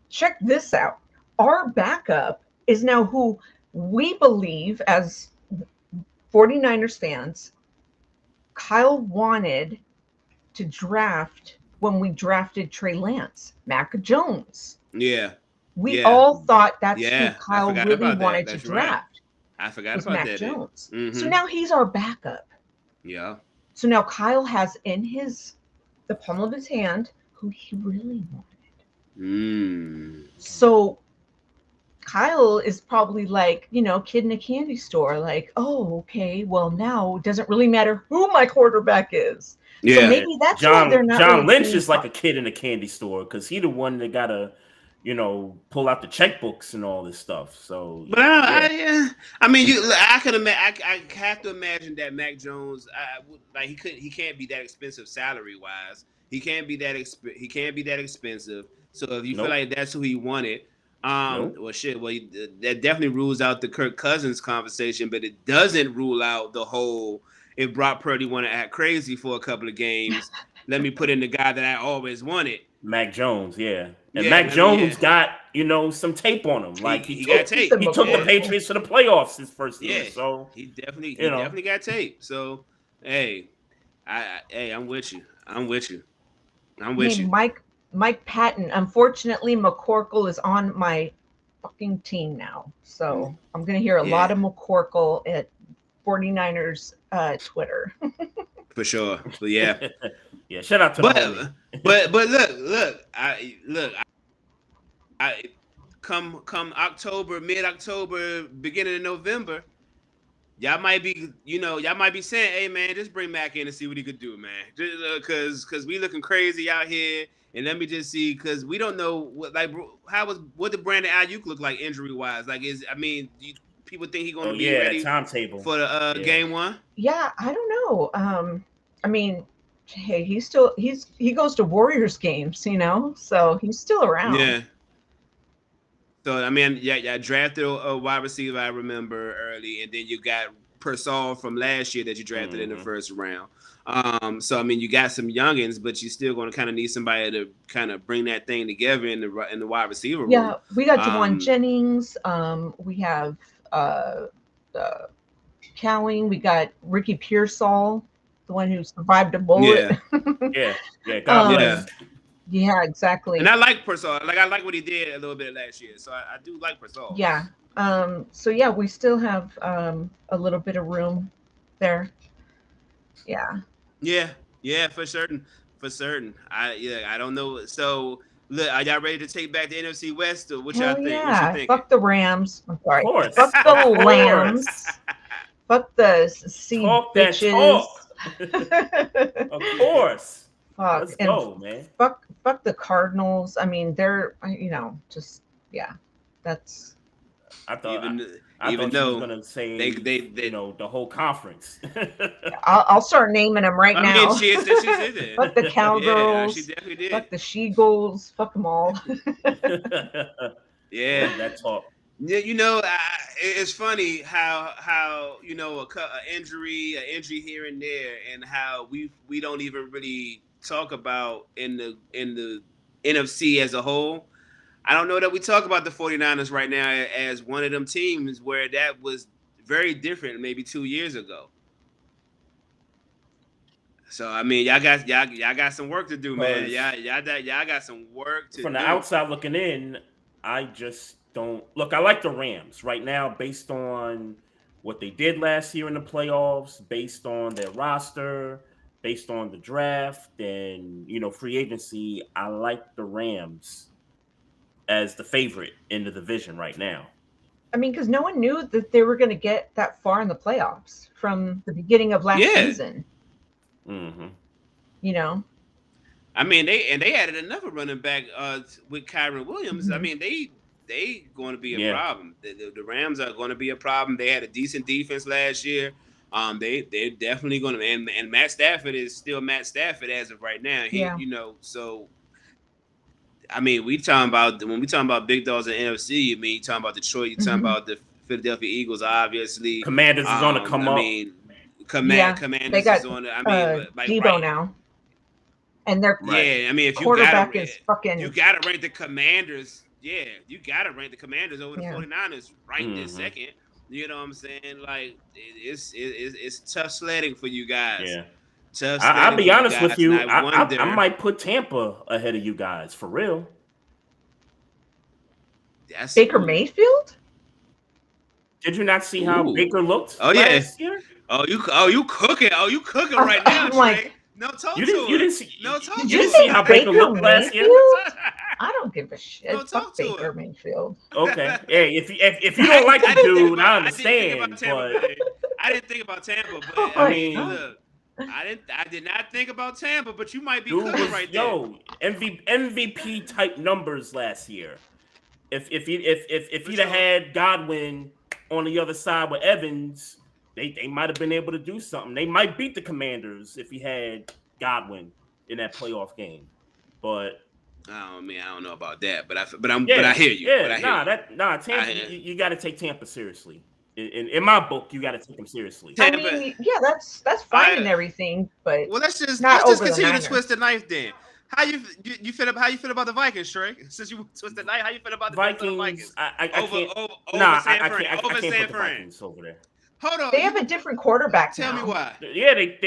check this out. Our backup is now who we believe as 49ers fans Kyle wanted to draft when we drafted Trey Lance, Mac Jones. Yeah. We all thought that's who Kyle really wanted to draft. Right. I forgot about Mac Jones. So now he's our backup. Yeah. So now Kyle has in the palm of his hand who he really wanted. So Kyle is probably like, kid in a candy store, like, oh, okay, well, now it doesn't really matter who my quarterback is. Yeah. So maybe that's why they're not. John Lynch is like a kid in a candy store because he the one that gotta, pull out the checkbooks and all this stuff. So, but I have to imagine that Mac Jones, he can't be that expensive salary wise. He can't be that expensive. So if you feel like that's who he wanted, that definitely rules out the Kirk Cousins conversation, but it doesn't rule out the whole. If Brock Purdy want to act crazy for a couple of games, let me put in the guy that I always wanted. Mac Jones, yeah. And Mac Jones got, some tape on him. Like he got tape. He took the Patriots to the playoffs his first year. So he definitely got tape. So hey, I'm with you. Mike Patton. Unfortunately, McCorkle is on my fucking team now. So I'm gonna hear a lot of McCorkle at 49ers Twitter. For sure. But yeah. Yeah, shout out to the homie. but I come October, mid-October, beginning of November, y'all might be saying, hey man, just bring Mac in and see what he could do, man. Cause we looking crazy out here. And let me just see, because we don't know what the Brandon Ayuk look like injury wise. Like, do people think he's going to be ready timetable for the game one? Yeah, I don't know. I mean, hey, he goes to Warriors games, so he's still around. Yeah. So I mean, yeah, drafted a wide receiver, I remember early, and then you got Persol from last year that you drafted in the first round. So I mean, you got some youngins, but you're still going to kind of need somebody to kind of bring that thing together in the wide receiver room. Yeah, we got Juwan Jennings. We have Cowing. We got Ricky Pearsall, the one who survived a bullet. Yeah. God bless. Yeah, exactly. And I like Persol. Like, I like what he did a little bit last year, so I do like Persol. Yeah. So yeah, we still have a little bit of room there. Yeah. Yeah, for certain. I don't know. So, look, are y'all ready to take back the NFC West, or what y'all think? Yeah. What you think? Fuck the Rams. I'm sorry. Of course. Fuck the Lambs. Fuck the sea bitches. Of course. Fuck. Let's go, man. Fuck the Cardinals. I mean, they're that's. I thought even you though was gonna say they the whole conference. I'll start naming them right now. I mean, she did. Fuck the Cowgirls. Yeah, she definitely did. Fuck the She-Goals. Fuck them all. Yeah, that talk. Yeah, it's funny how an injury here and there, and how we don't even really talk about in the NFC as a whole. I don't know that we talk about the 49ers right now as one of them teams where that was very different maybe 2 years ago. So I mean, y'all got some work to do, man. Y'all got some work to do. From the outside looking in, I just don't look. I like the Rams right now based on what they did last year in the playoffs, based on their roster, based on the draft, and free agency. I like the Rams as the favorite in the division right now. I mean, because no one knew that they were going to get that far in the playoffs from the beginning of last season. Mm-hmm. I mean, they added another running back with Kyron Williams. Mm-hmm. I mean, they going to be a problem. The Rams are going to be a problem. They had a decent defense last year. They're definitely going to, and Matt Stafford is still Matt Stafford as of right now. So. I mean, when we talking about big dogs in the NFC, I mean, you talking about Detroit, you talking about the Philadelphia Eagles, obviously. Commanders is on the come up. I mean, Commanders is on the. I mean, Debo now, and their I mean, if quarterback is fucking. You got to rank the Commanders. Yeah, you got to rank the Commanders over the 49ers right this second. You know what I'm saying? Like, it's tough sledding for you guys. Yeah. I'll be honest with you. I might put Tampa ahead of you guys for real. Baker Mayfield? Did you not see how Baker looked? Oh yeah. Year? Oh you cooking? Oh, you cooking right now, Trey? No talk to him. You didn't see. No talk. You didn't see how Baker looked last year. I don't give a shit. No talk to Baker Mayfield. Okay. Hey, if you don't like the dude, I understand. But I didn't think about Tampa. But I mean, look. I did not think about Tampa, but you might be cooking right there. MVP type numbers last year. If he'd have had Godwin on the other side with Evans, they might have been able to do something. They might beat the Commanders if he had Godwin in that playoff game. But I don't know about that. But I hear you. Yeah, Tampa. You got to take Tampa seriously. In my book, you got to take them seriously. I mean, that's fine and everything, but let's just continue to twist the knife then. How you feel about the Vikings, Trey? Since you twist the knife, how you feel about the Vikings? I can't put the Vikings over there. Hold on, they have a different quarterback. Tell me why. Yeah, they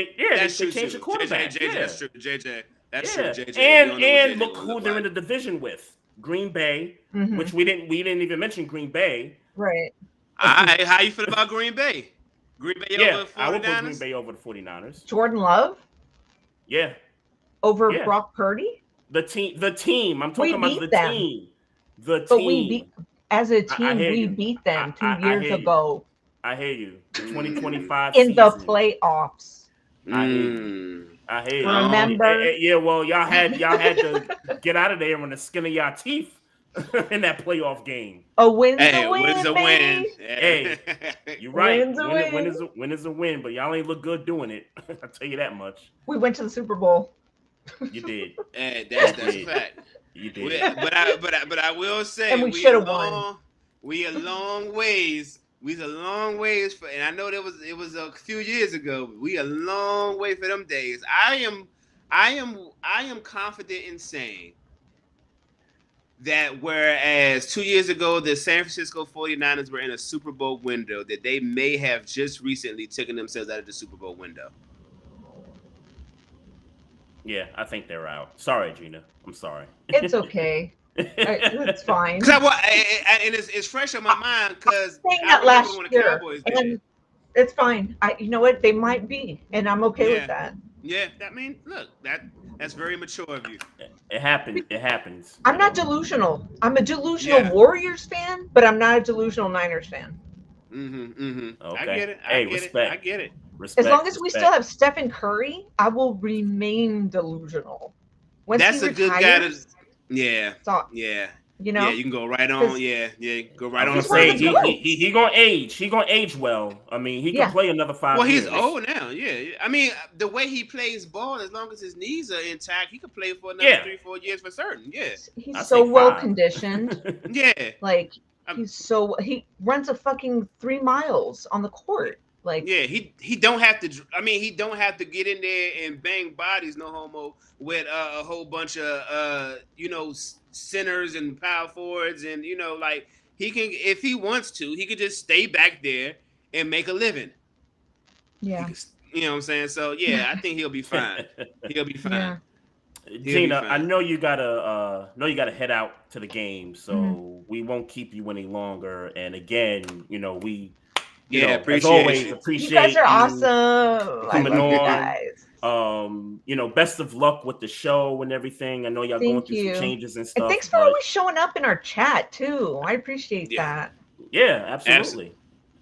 changed the quarterback. JJ, that's true. JJ, that's true. JJ, and look who they're in the division with: Green Bay, which we didn't even mention Green Bay. Right. How you feel about Green Bay? Green Bay Yeah, over 49ers? I would put Green Bay over the 49ers. Jordan Love Yeah. over Yeah. Brock Purdy. The team. I'm talking about the them. team. The But team. we beat, as a team, hear we you. beat them I 2 years hear you. ago I hear you. The 2025 in the season. playoffs. I hear you. I hear you. Remember? Yeah, well, y'all had to get out of there on the skin of y'all teeth in that playoff game. A win's a win, win's a baby. win. Hey, you're right. Win's a Win is a win, but y'all ain't look good doing it. I'll tell you that much. We went to the Super Bowl. You did. That's a fact. You did. But I will say, and we should have won. We a long ways. We's a long ways for, and I know it was a few years ago. But we a long way for them days. I am confident in saying that whereas 2 years ago the San Francisco 49ers were in a Super Bowl window, that they may have just recently taken themselves out of the Super Bowl window. Yeah, I think they're out. Sorry, Gina. I'm sorry. It's okay. It's fine. Because and it's fresh on my mind because that last year, and it's fine. You know what? They might be, and I'm okay with that. Yeah, that means look, that's very mature of you. It happens. It happens. I'm not delusional. I'm a delusional Warriors fan, but I'm not a delusional Niners fan. Okay. I get it. Respect. I get it. Respect, as long as we still have Stephen Curry, I will remain delusional. Once that's he a good guy to. Yeah. You know, you can go right on. Go right on. He gonna age. He gonna age well. I mean, he can play another 5 years. Well, he's old now. Yeah. I mean, the way he plays ball, as long as his knees are intact, he could play for another 3-4 years for certain. Yeah. He's so well conditioned. Yeah. Like he runs a fucking 3 miles on the court. Like he don't have to. I mean, he don't have to get in there and bang bodies, no homo, with a whole bunch of centers and power forwards, and like he can, if he wants to, he could just stay back there and make a living. Yeah, you know what I'm saying. So I think he'll be fine. He'll be fine. Yeah. Gina, I know you gotta head out to the game, so we won't keep you any longer. And again, we. Appreciate you guys are awesome. Coming on. You guys. Best of luck with the show and everything. I know y'all going through some changes and stuff. And thanks for always showing up in our chat too. I appreciate that. Yeah, absolutely.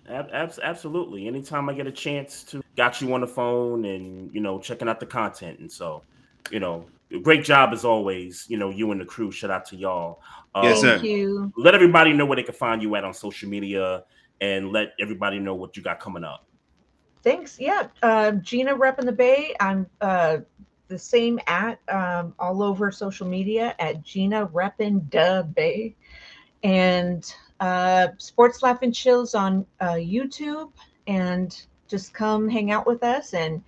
Absolutely. Anytime I get a chance to got you on the phone and checking out the content, and so great job as always. You and the crew. Shout out to y'all. Yes, sir. Thank you. Let everybody know where they can find you at on social media. And let everybody know what you got coming up. Thanks. Yeah. Gina Reppin the Bay. I'm the same at all over social media at Gina Reppin the Bay. And Sports Laugh and Chills on YouTube. And just come hang out with us. And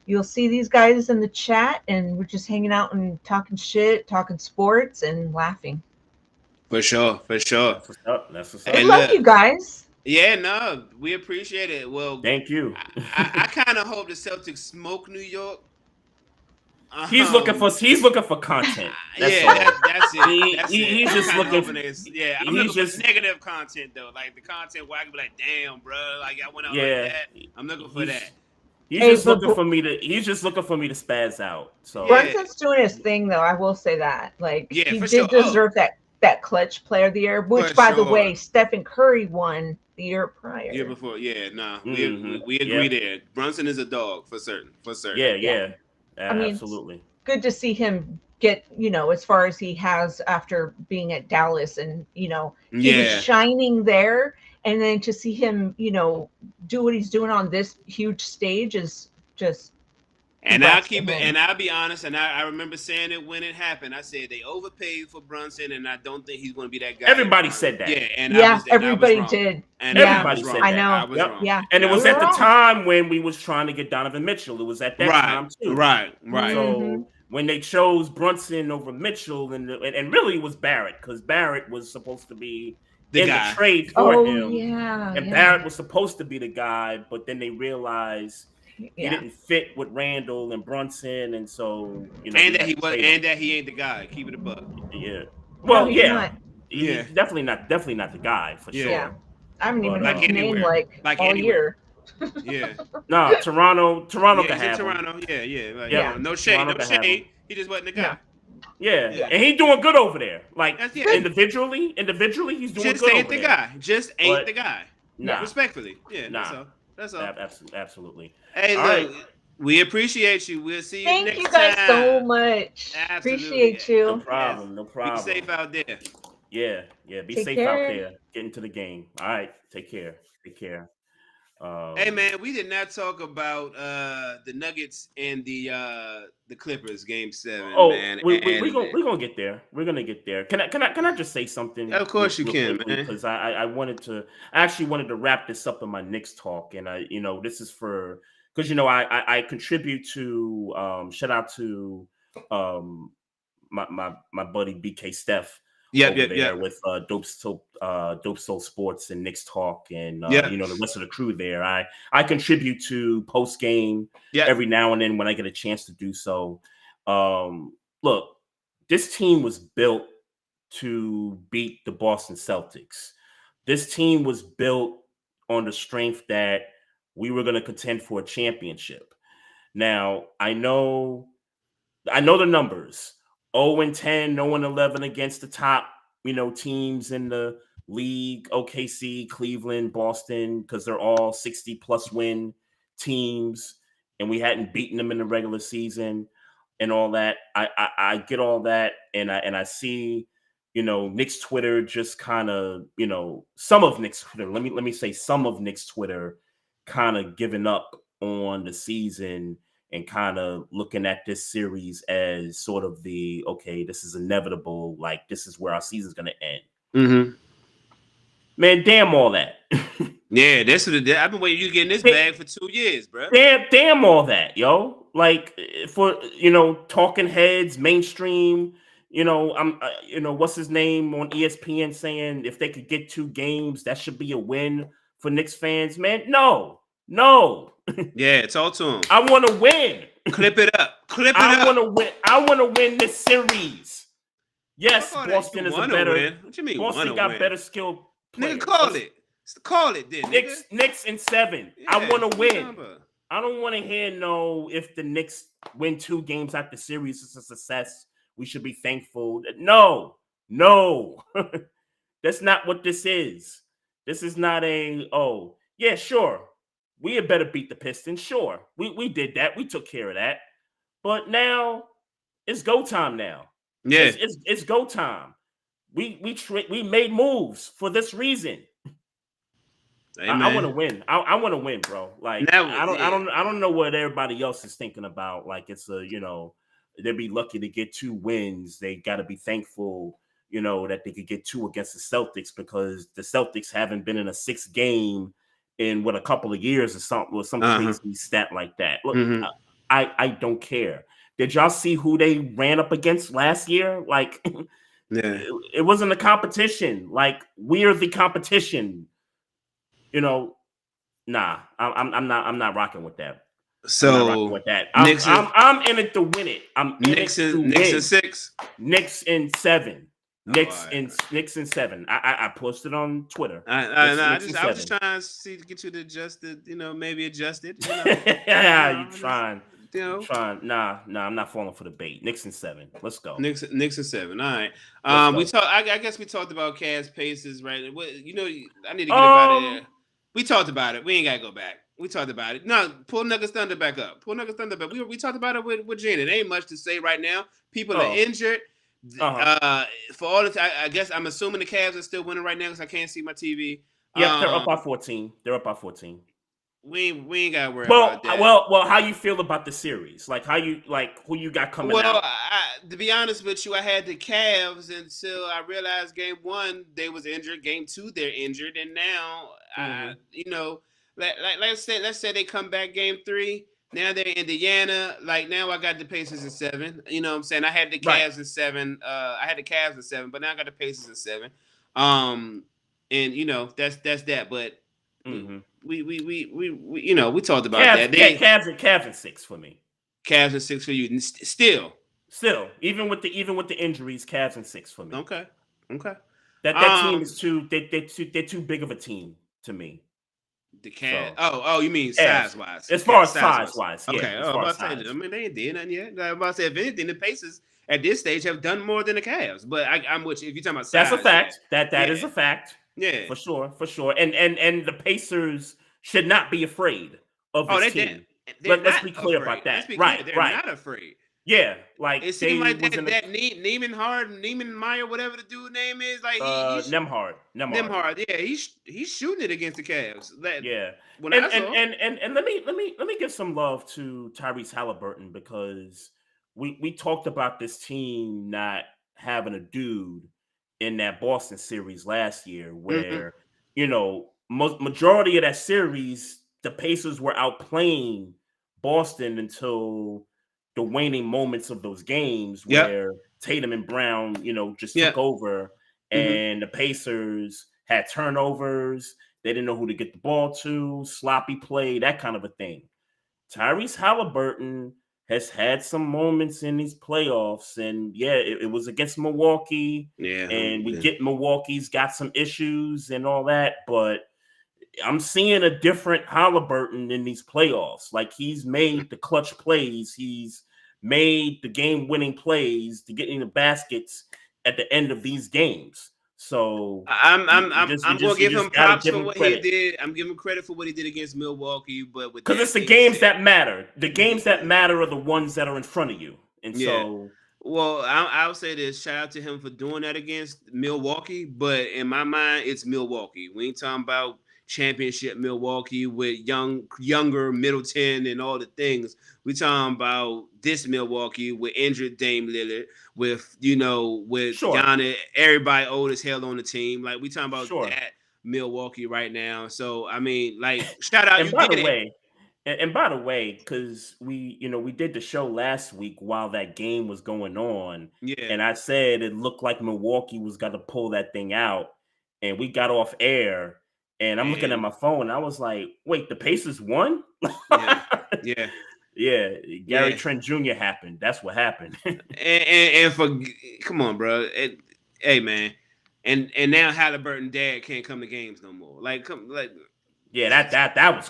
you'll see these guys in the chat. And we're just hanging out and talking shit, talking sports, and laughing. For sure. That's what's up. I love you guys. Yeah, no, we appreciate it. Well, thank you. I kind of hope the Celtics smoke New York. He's looking for content. That's it. He's just looking for this. Yeah, I'm looking for negative content though, like the content where I can be like, "Damn, bro, like I went out like that." I'm looking for that. He's just looking for me to spaz out. So Brunson's doing his thing though. I will say that. Like he did deserve that clutch player of the year, which by the way, Stephen Curry won the year prior. Year before, we agree there. Brunson is a dog for certain. Yeah. I mean, absolutely. Good to see him get, as far as he has after being at Dallas, and he was shining there, and then to see him, do what he's doing on this huge stage is just. And I'll keep it, and I'll be honest, and I remember saying it when it happened. I said they overpaid for Brunson, and I don't think he's going to be that guy. Everybody said that. Everybody did. And everybody said that. I know. I was wrong. Yeah. And it was at the time when we was trying to get Donovan Mitchell. It was at that time too. Right. So when they chose Brunson over Mitchell, and really it was Barrett, because Barrett was supposed to be the trade for him. And Barrett was supposed to be the guy, but then they realized he didn't fit with Randall and Brunson, and so and that he ain't the guy. Keep it a buck. Yeah. Well, no, he's definitely not the guy for sure. Yeah. I haven't even heard his name all anywhere. year. Yeah. No, Toronto Yeah, can he's in have him. Toronto. Yeah. Like, Yeah. no shade, Toronto no can have him. shade. He just wasn't the guy. Yeah. Yeah. And he's doing good over there. Like Yeah. individually, he's doing Just good ain't over the there. guy. Just ain't the guy. Nah. Respectfully. Yeah. Nah. That's all. Absolutely. Hey, all look, right. we appreciate you. We'll see you next time. Thank you guys so much. Absolutely. Appreciate you. No problem. Be safe out there. Yeah. Be Take safe care. out there. Get into the game. All right. Take care. Hey man, we did not talk about the Nuggets and the Clippers game 7. Oh, man. we're gonna get there. We're gonna get there. Can I just say something? Of course you can, man. Because I actually wanted to wrap this up in my Knicks talk, and this is for because I contribute to shout out to my buddy BK Steph. With Dope Soul Sports and Knicks Talk and the rest of the crew there. I contribute to post game every now and then when I get a chance to do so. Look, this team was built to beat the Boston Celtics. This team was built on the strength that we were going to contend for a championship. Now, I know the numbers. 0-10, 0-11 against the top, teams in the league, OKC, Cleveland, Boston, because they're all 60-plus win teams, and we hadn't beaten them in the regular season and all that. I get all that, and I see, Knicks Twitter just kind of, some of Knicks Twitter, let me say some of Knicks Twitter kind of giving up on the season and kind of looking at this series as sort of this is inevitable. Like, this is where our season's going to end. Mm-hmm. Man, damn all that. Yeah, I've been waiting you to get in this bag for 2 years, bro. Damn all that, yo. Like, for, talking heads, mainstream, what's his name on ESPN saying if they could get 2 games, that should be a win for Knicks fans. Man, no. Yeah, talk to him. I want to win. Clip it up. I want to win this series. Yes, Boston is a better. Win. What you mean? Boston got better skill players. Nigga, call it then. Knicks in 7. Yeah, I want to win. I don't want to hear if the Knicks win 2 games out the series, it's a success. We should be thankful. No. That's not what this is. This is not sure. We had better beat the Pistons. Sure. We did that. We took care of that. But now it's go time now. Yeah. It's go time. We made moves for this reason. I want to win. I want to win, bro. Like, I don't know what everybody else is thinking about. Like, it's they'd be lucky to get 2 wins. They got to be thankful, that they could get 2 against the Celtics because the Celtics haven't been in a 6th game in a couple of years or some crazy stat like that. Look, I don't care. Did y'all see who they ran up against last year? Like, it wasn't a competition. Like, we're the competition. Nah, I'm not rocking with that. So I'm in it to win it. Knicks in 6. Knicks in 7. Knicks in 7. I posted on Twitter. I was just trying to get you to adjust it. Maybe adjust it. You trying? Nah. I'm not falling for the bait. Knicks in 7. Let's go. Knicks in 7. All right. I guess we talked about Cavs Pacers, right? I need to get out of there. We talked about it. We ain't gotta go back. We talked about it. No, pull Nuggets Thunder back up. We talked about it with Gina. There ain't much to say right now. People are injured. For all the time, I guess I'm assuming the Cavs are still winning right now because I can't see my TV. Yeah, they're up by 14. We ain't gotta worry about that. Well, how you feel about the series? Like, who you got coming out? Well, to be honest with you, I had the Cavs until I realized game 1 they was injured, game 2 they're injured, and now let's say they come back game 3. Now they're in Indiana. Like, now I got the Pacers in 7. You know what I'm saying? I had the Cavs in 7. I had the Cavs in 7, but now I got the Pacers in 7. And that's that. But we talked about that. Cavs in 6 for me. Cavs in 6 for you. Still, even with the injuries, Cavs in 6 for me. Okay. That team is too. They're too big of a team to me. The Cavs. So, Oh, you mean Cavs. size wise? As far as size wise, yeah. Okay. As Oh, far I'm as about to size. say, I mean, they ain't did nothing yet. I'm about to say, if anything, the Pacers at this stage have done more than the Cavs. But I'm with you. If you're talking about size, That's a fact. That yeah. is a fact. Yeah, for sure. And the Pacers should not be afraid of this team. Let's be clear about that. Let's be clear. They're Right. not afraid. Yeah, like It seemed like that Neiman Meyer, whatever the dude name is, like Nemhard. Yeah, he's shooting it against the Cavs. Yeah, when and, I saw and let me give some love to Tyrese Halliburton, because we talked about this team not having a dude in that Boston series last year, where majority of that series the Pacers were outplaying Boston until the waning moments of those games where Tatum and Brown, just took over, and the Pacers had turnovers. They didn't know who to get the ball to, sloppy play, that kind of a thing. Tyrese Halliburton has had some moments in these playoffs, and it was against Milwaukee. And we get Milwaukee's got some issues and all that, but I'm seeing a different Halliburton in these playoffs. Like, he's made the clutch plays. He's made the game-winning plays to get in the baskets at the end of these games. So I'm going to give him props for what he did. I'm giving him credit for what he did against Milwaukee, but because it's the games that matter. The games that matter are the ones that are in front of you, and so. Well, I'll say this. Shout out to him for doing that against Milwaukee, but in my mind, it's Milwaukee. We ain't talking about championship Milwaukee with younger Middleton and all the things. We talking about this Milwaukee with injured Dame Lillard, with Giannis, everybody old as hell on the team. Like, we talking about that Milwaukee right now. So I mean, like, shout out. And by the way, because we did the show last week while that game was going on, and I said it looked like Milwaukee was going to pull that thing out, and we got off air. And I'm looking at my phone, and I was like, wait, the Pacers won? Gary Trent Jr. happened. That's what happened. Come on, bro. Hey, man. And now Halliburton dad can't come to games no more. That was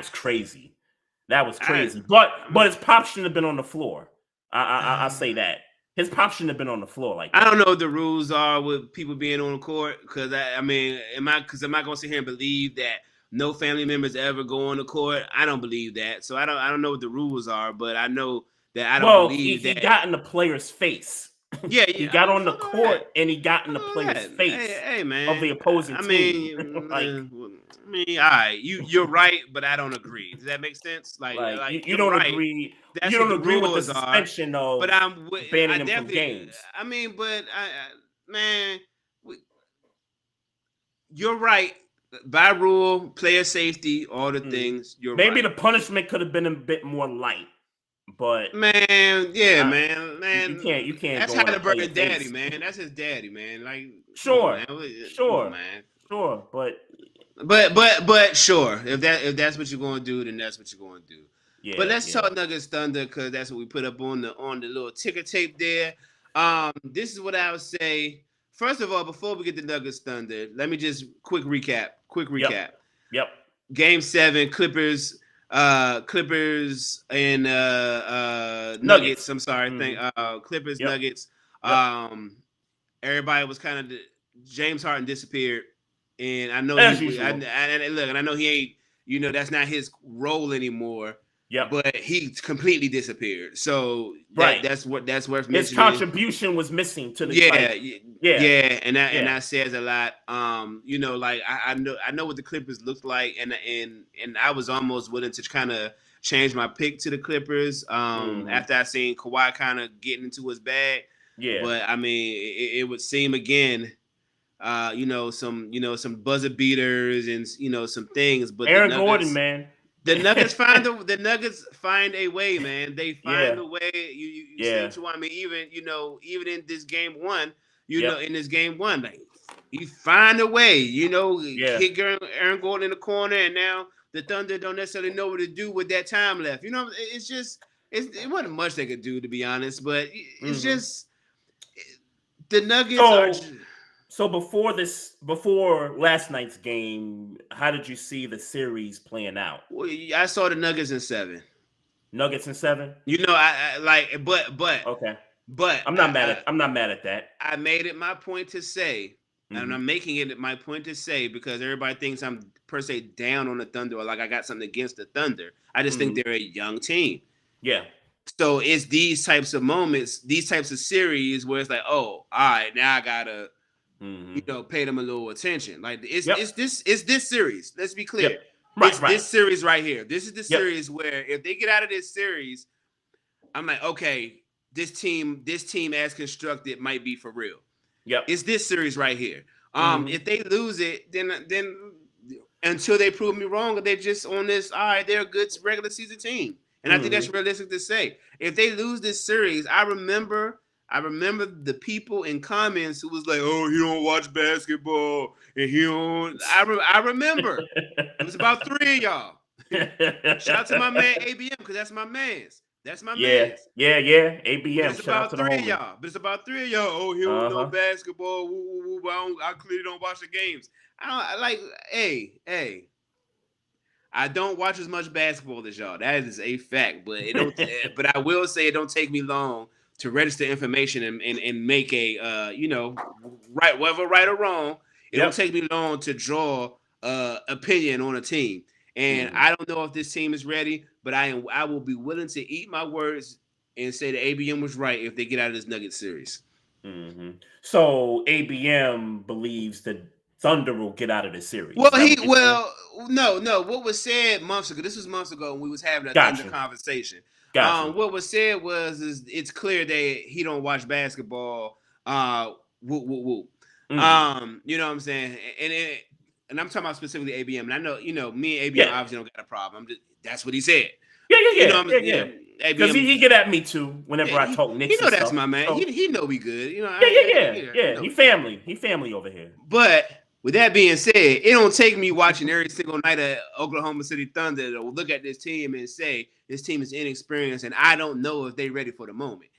crazy. That was crazy. But his pop shouldn't have been on the floor. I say that. His pop shouldn't have been on the floor like that. I don't know what the rules are with people being on the court, because am I going to sit here and believe that no family members ever go on the court? I don't believe that. So I don't know what the rules are, but I know that I don't believe that. He got in the player's face. He got on the court and he got in the player's face of the opposing team. All right, you're right, but I don't agree. Does that make sense? Like you don't agree. You don't agree with the suspension of banning him from games. I mean, but you're right. By rule, player safety, all the things. Maybe the punishment could have been a bit more light. But man. You can't. That's Halliburton's daddy, man. That's his daddy, man. Like, sure, man. But sure. If that's what you're going to do, then that's what you're going to do. Yeah. But let's talk Nuggets Thunder, because that's what we put up on the little ticker tape there. This is what I would say. First of all, before we get to Nuggets Thunder, let me just quick recap. Yep. Game 7, Clippers and Nuggets. I'm sorry. Clippers, Yep. Nuggets. Yep. Everybody was kind of James Harden disappeared, and I know I know he ain't. That's not his role anymore. Yeah, but he completely disappeared. So that's worth mentioning. His contribution was missing to the and that says a lot. I know what the Clippers looked like, and I was almost willing to kind of change my pick to the Clippers after I seen Kawhi kind of getting into his bag. Yeah, but I mean, it would seem again, some buzzer beaters and some things. But Aaron Gordon, man. The Nuggets find a way, man. They find a way. You say what you want. I mean, even in this game one, in this game one, like, you find a way. Kick Aaron Gordon in the corner, and now the Thunder don't necessarily know what to do with that time left. It's just it wasn't much they could do, to be honest. But it's just the Nuggets are. So before last night's game, how did you see the series playing out? Well, I saw the Nuggets in 7. Nuggets in 7. You know, I like, Okay, but I'm not mad at that. I made it my point to say, and I'm making it my point to say, because everybody thinks I'm per se down on the Thunder or like I got something against the Thunder. I just think they're a young team. Yeah. So it's these types of moments, these types of series where it's like, oh, all right, now I gotta, pay them a little attention. Like it's this series. Let's be clear. Yep. Right. This series right here. This is the series where if they get out of this series, I'm like, okay, this team as constructed might be for real. Yep. It's this series right here. If they lose it, then until they prove me wrong, they're just on this. All right, they're a good regular season team, and I think that's realistic to say. If they lose this series, I remember the people in comments who was like, "Oh, he don't watch basketball," and he don't. I remember it was about 3 of y'all. Shout out to my man ABM because that's my man's. That's my man's. Yeah. ABM. But it's about 3 of y'all. But it's about 3 of y'all. Oh, he don't know basketball. Woo, woo. I clearly don't watch the games. Hey. I don't watch as much basketball as y'all. That is a fact. But it don't. But I will say it don't take me long to register information and make a right, whether right or wrong. It don't take me long to draw opinion on a team. And I don't know if this team is ready, but I will be willing to eat my words and say that ABM was right if they get out of this Nuggets series. So ABM believes that Thunder will get out of the series. No. What was said months ago? This was months ago when we was having a Thunder conversation. What was said is it's clear that he don't watch basketball. You know what I'm saying? And I'm talking about specifically ABM. And I know, me and ABM obviously don't got a problem. That's what he said. Yeah. Because he get at me too whenever I talk Knicks. You know that's my man. So, he know we good. He family over here. But with that being said, it don't take me watching every single night of Oklahoma City Thunder to look at this team and say this team is inexperienced and I don't know if they're ready for the moment.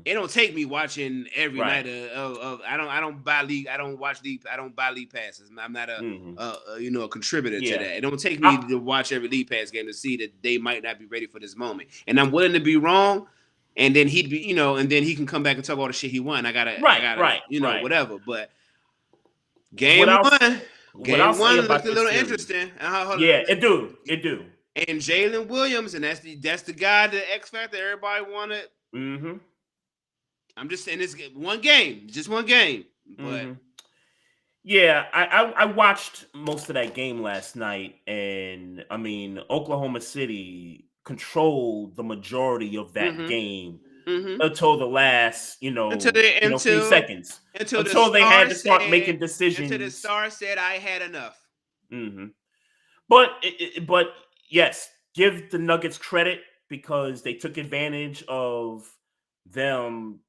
It don't take me watching every night of I don't buy league. I don't watch league. I don't buy league passes. I'm not a contributor to that. It don't take me to watch every league pass game to see that they might not be ready for this moment. And I'm willing to be wrong. And then he'd be, and then he can come back and talk all the shit he won. I gotta whatever. But game one looked a little interesting. It do. And Jalen Williams, and that's the guy, the X factor everybody wanted. I'm just saying this one game, just one game. But I watched most of that game last night, and I mean Oklahoma City controlled the majority of that game until the last, few seconds. Until they had to start making decisions. Until the star said, "I had enough." But yes, give the Nuggets credit because they took advantage of them,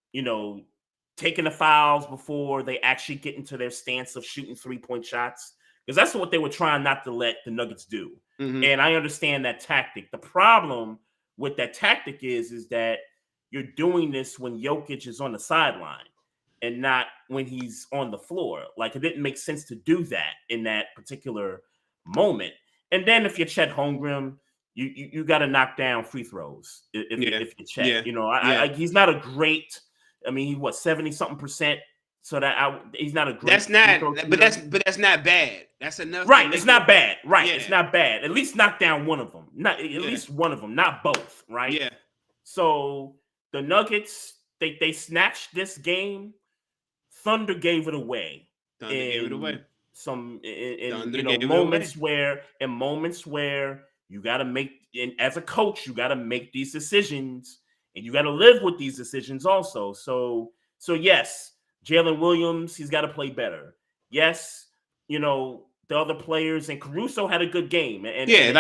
taking the fouls before they actually get into their stance of shooting 3-point shots. Because that's what they were trying not to let the Nuggets do. And I understand that tactic. The problem with that tactic is that you're doing this when Jokic is on the sideline and not when he's on the floor. Like, it didn't make sense to do that in that particular moment. And then if you're Chet Holmgren, you got to knock down free throws if you Chet. He's not a great. I mean, he 70-something%. So he's not a great. That's not. But that's not bad. That's enough. Right. It's not bad. Right. Yeah. It's not bad. At least knock down one of them. Not at least one of them. Not both. Right. Yeah. So the Nuggets they snatched this game. Thunder gave it away. Some moments where you got to make, and as a coach, you got to make these decisions, and you got to live with these decisions also. So yes, Jalen Williams, he's got to play better. Yes, the other players, and Caruso had a good game, and he had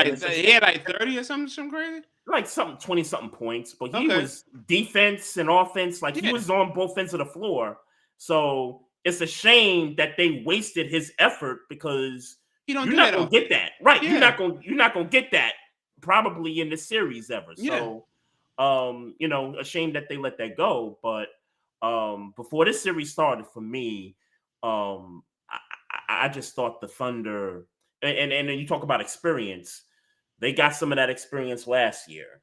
like 30 or something crazy, like 20-something points, but he was defense and offense, he was on both ends of the floor. So it's a shame that they wasted his effort because you're not gonna get that. Right. Yeah. You're not gonna get that probably in the series ever. So a shame that they let that go. But before this series started, for me, I just thought the Thunder, and you talk about experience, they got some of that experience last year.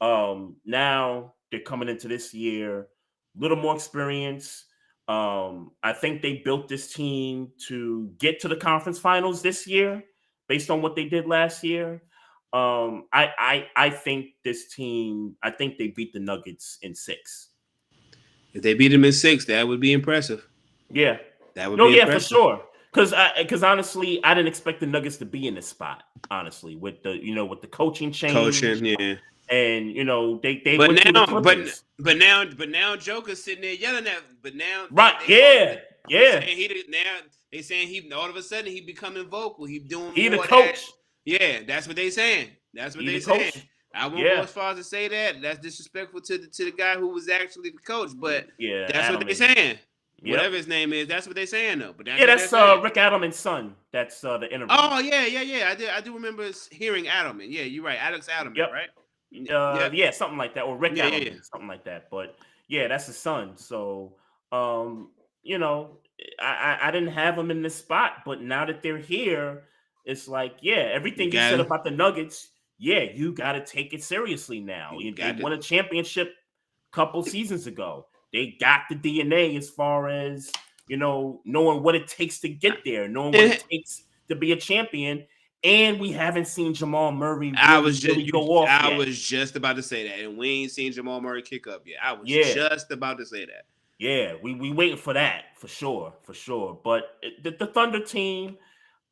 Now they're coming into this year, a little more experience. I think they built this team to get to the conference finals this year, based on what they did last year. I think this team. I think they beat the Nuggets in 6. If they beat them in 6, that would be impressive. Yeah, that would be impressive. for sure. Because honestly, I didn't expect the Nuggets to be in this spot. Honestly, with the coaching change, yeah. And they but went through the now Clippers. but now Joker's sitting there yelling at. But now yeah. They saying he all of a sudden he becoming vocal. He doing He more the coach. Yeah, that's what they saying. That's what they saying. I won't go as far as to say that. That's disrespectful to the guy who was actually the coach. But that's what they saying. Yep. Whatever his name is, that's what they saying though. But that's Rick Adelman's son. That's the interview. Oh yeah. I do remember hearing Adelman. Yeah, you're right, Alex Adelman, right? Yeah, something like that, or Rick Adelman, something like that. But yeah, that's his son. So I didn't have them in this spot, but now that they're here, it's like everything you said about the Nuggets. Yeah, you got to take it seriously now. They won a championship a couple seasons ago. They got the DNA as far as knowing what it takes to get there, knowing what it takes to be a champion. And we haven't seen Jamal Murray really go off yet. I was just about to say that, and we ain't seen Jamal Murray kick up yet. I was just about to say that. Yeah, we waiting for that for sure. But the Thunder team,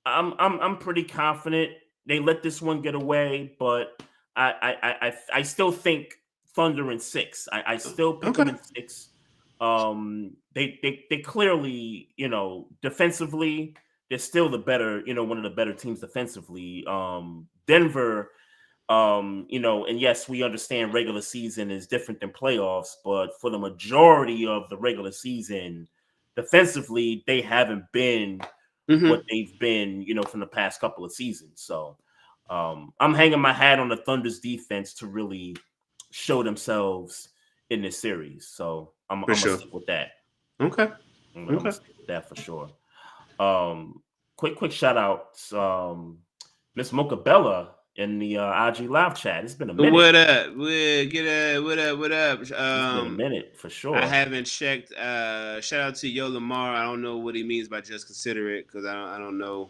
I'm pretty confident they let this one get away. But I still think Thunder in 6. I still pick them in 6. They clearly, defensively, they're still the better, one of the better teams defensively. Denver, and yes, we understand regular season is different than playoffs, but for the majority of the regular season, defensively, they haven't been what they've been, from the past couple of seasons. So I'm hanging my hat on the Thunder's defense to really show themselves in this series. So I'm gonna stick with that. Okay. I'm gonna stick with that for sure. Quick shout out, Miss Mocha Bella in the IG live chat. It's been a minute. What up? What up? It's been a minute for sure. I haven't checked. Shout out to Yo Lamar. I don't know what he means by just consider it because I don't know.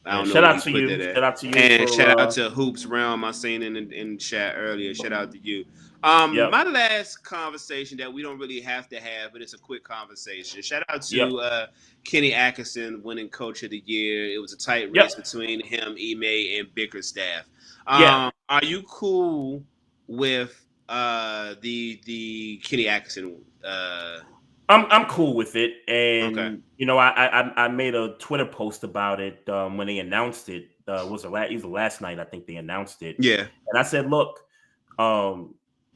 Shout out to you. Shout out to you. And shout out to Hoops Realm. I seen in chat earlier. Shout out to you. My last conversation that we don't really have to have, but it's a quick conversation. Shout out to Kenny Atkinson winning Coach of the Year. It was a tight race between him, Ime, and Bickerstaff. Are you cool with the Kenny Atkinson? I'm cool with it, and I made a Twitter post about it when they announced it. It was last night. I think they announced it. Yeah, and I said, look,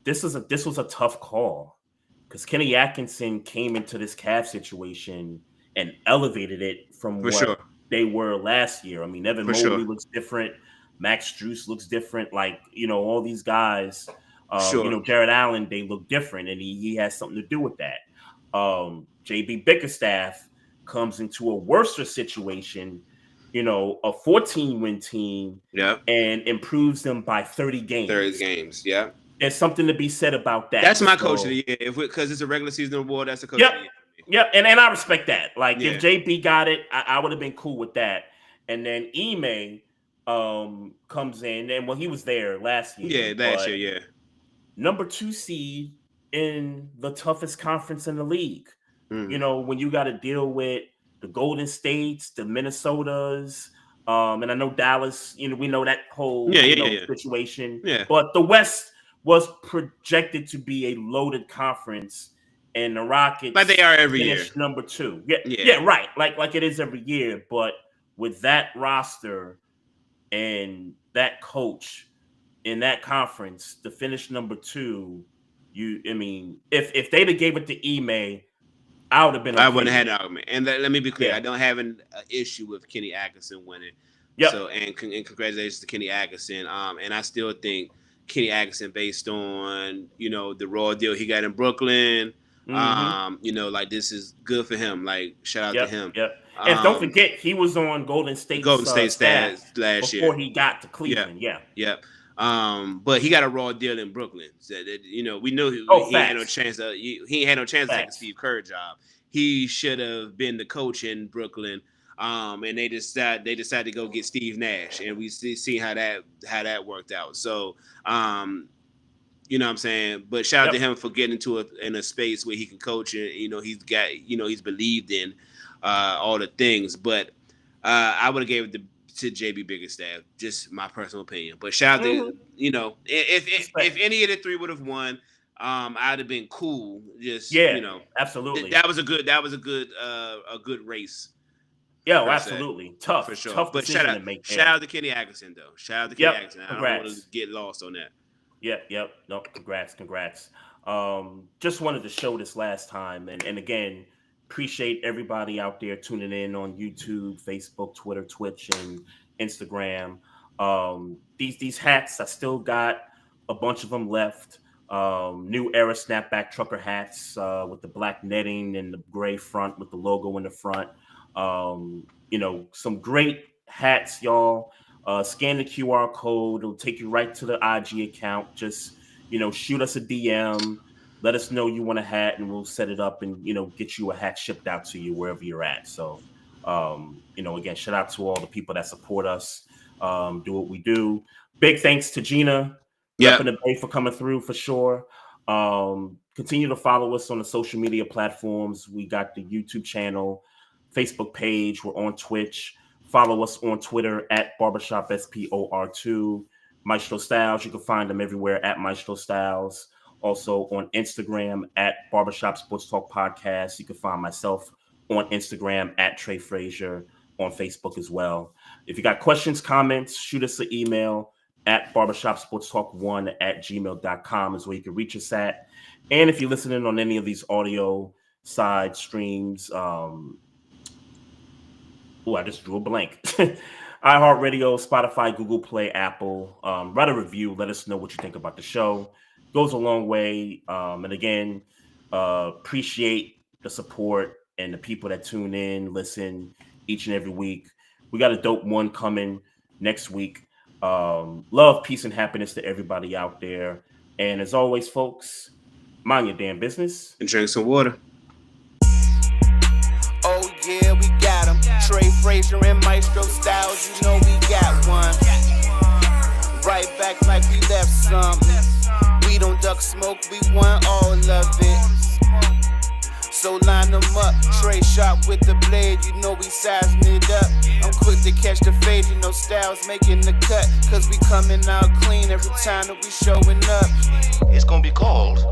this was a tough call because Kenny Atkinson came into this Cavs situation and elevated it from what they were last year. I mean, Evan Mobley looks different. Max Strus looks different. Like, all these guys, Jared Allen, they look different, and he has something to do with that. JB Bickerstaff comes into a worse situation, a 14-win team, and improves them by 30 games. 30 games, yeah. There's something to be said about that. That's my coach of the year. Because it's a regular season award, that's a coach of the year. Yep, and I respect that. Like, if JB got it, I would have been cool with that. And then Ime comes in, and he was there last year. Yeah, last year, number 2 seed in the toughest conference in the league. When you got to deal with the Golden States, the Minnesotas, and I know Dallas, we know that whole situation. Yeah. But the West was projected to be a loaded conference, and the Rockets like they are every year number 2. Yeah, right. Like it is every year. But with that roster and that coach in that conference to finish number 2, if they'd have gave it to Ime, I would have been. I wouldn't have had an argument. And let me be clear, I don't have an issue with Kenny Atkinson winning. Yep. So and congratulations to Kenny Atkinson. And I still think Kenny Atkinson, based on the raw deal he got in Brooklyn, You know, like this is good for him. Like shout out to him. Yep. And don't forget, he was on Golden State staff last year before he got to Cleveland. Yep. But he got a raw deal in Brooklyn. So that, you know, we knew he had no chance. He had no chance to take a Steve Kerr job. He should have been the coach in Brooklyn. And they decided to go get Steve Nash, and we see how that worked out. So, you know what I'm saying? But shout out to him for getting in a space where he can coach, and you know he's believed in all the things. But I would have gave it to JB Biggerstaff, just my personal opinion. But shout out to, you know, if any of the three would have won, I'd have been cool. Just you know, absolutely. That was a good race. Yeah, absolutely. Tough for sure. Tough, but shout out to Kenny Atkinson though. Shout out to Kenny Atkinson. I don't want to get lost on that. Yep. No, congrats. Just wanted to show this last time, and again, appreciate everybody out there tuning in on YouTube, Facebook, Twitter, Twitch, and Instagram. These hats, I still got a bunch of them left. New era snapback trucker hats with the black netting and the gray front with the logo in the front. You know, some great hats, y'all. Scan the QR code. It'll take you right to the IG account. Just, you know, shoot us a DM. Let us know you want a hat, and we'll set it up and, you know, get you a hat shipped out to you wherever you're at. So, you know, again, shout out to all the people that support us, do what we do. Big thanks to Gina Reppin the Bay for coming through for sure. Continue to follow us on the social media platforms. We got the YouTube channel, Facebook page. We're on Twitch. Follow us on Twitter at Barbershop SPOR2. Maestro Styles, you can find them everywhere at Maestro Styles. Also on Instagram at Barbershop Sports Talk Podcast. You can find myself on Instagram at Trey Frazier, on Facebook as well. If you got questions, comments, shoot us an email at barbershopsportstalk1@gmail.com is where you can reach us at. And if you're listening on any of these audio side streams, I just drew a blank. iHeartRadio, Spotify, Google Play, Apple. Write a review. Let us know what you think about the show. Goes a long way. And again, appreciate the support and the people that tune in, listen each and every week. We got a dope one coming next week. Love, peace, and happiness to everybody out there. And as always, folks, mind your damn business. And drink some water. Oh yeah, we got him. Trey Frazier and Maestro Styles, you know we got one. Right back like we left some. We don't duck smoke, we want all of it. So line them up, Trey sharp with the blade, you know we sizing it up. I'm quick to catch the fade, you know Styles making the cut. Cause we coming out clean every time that we showing up. It's gonna be called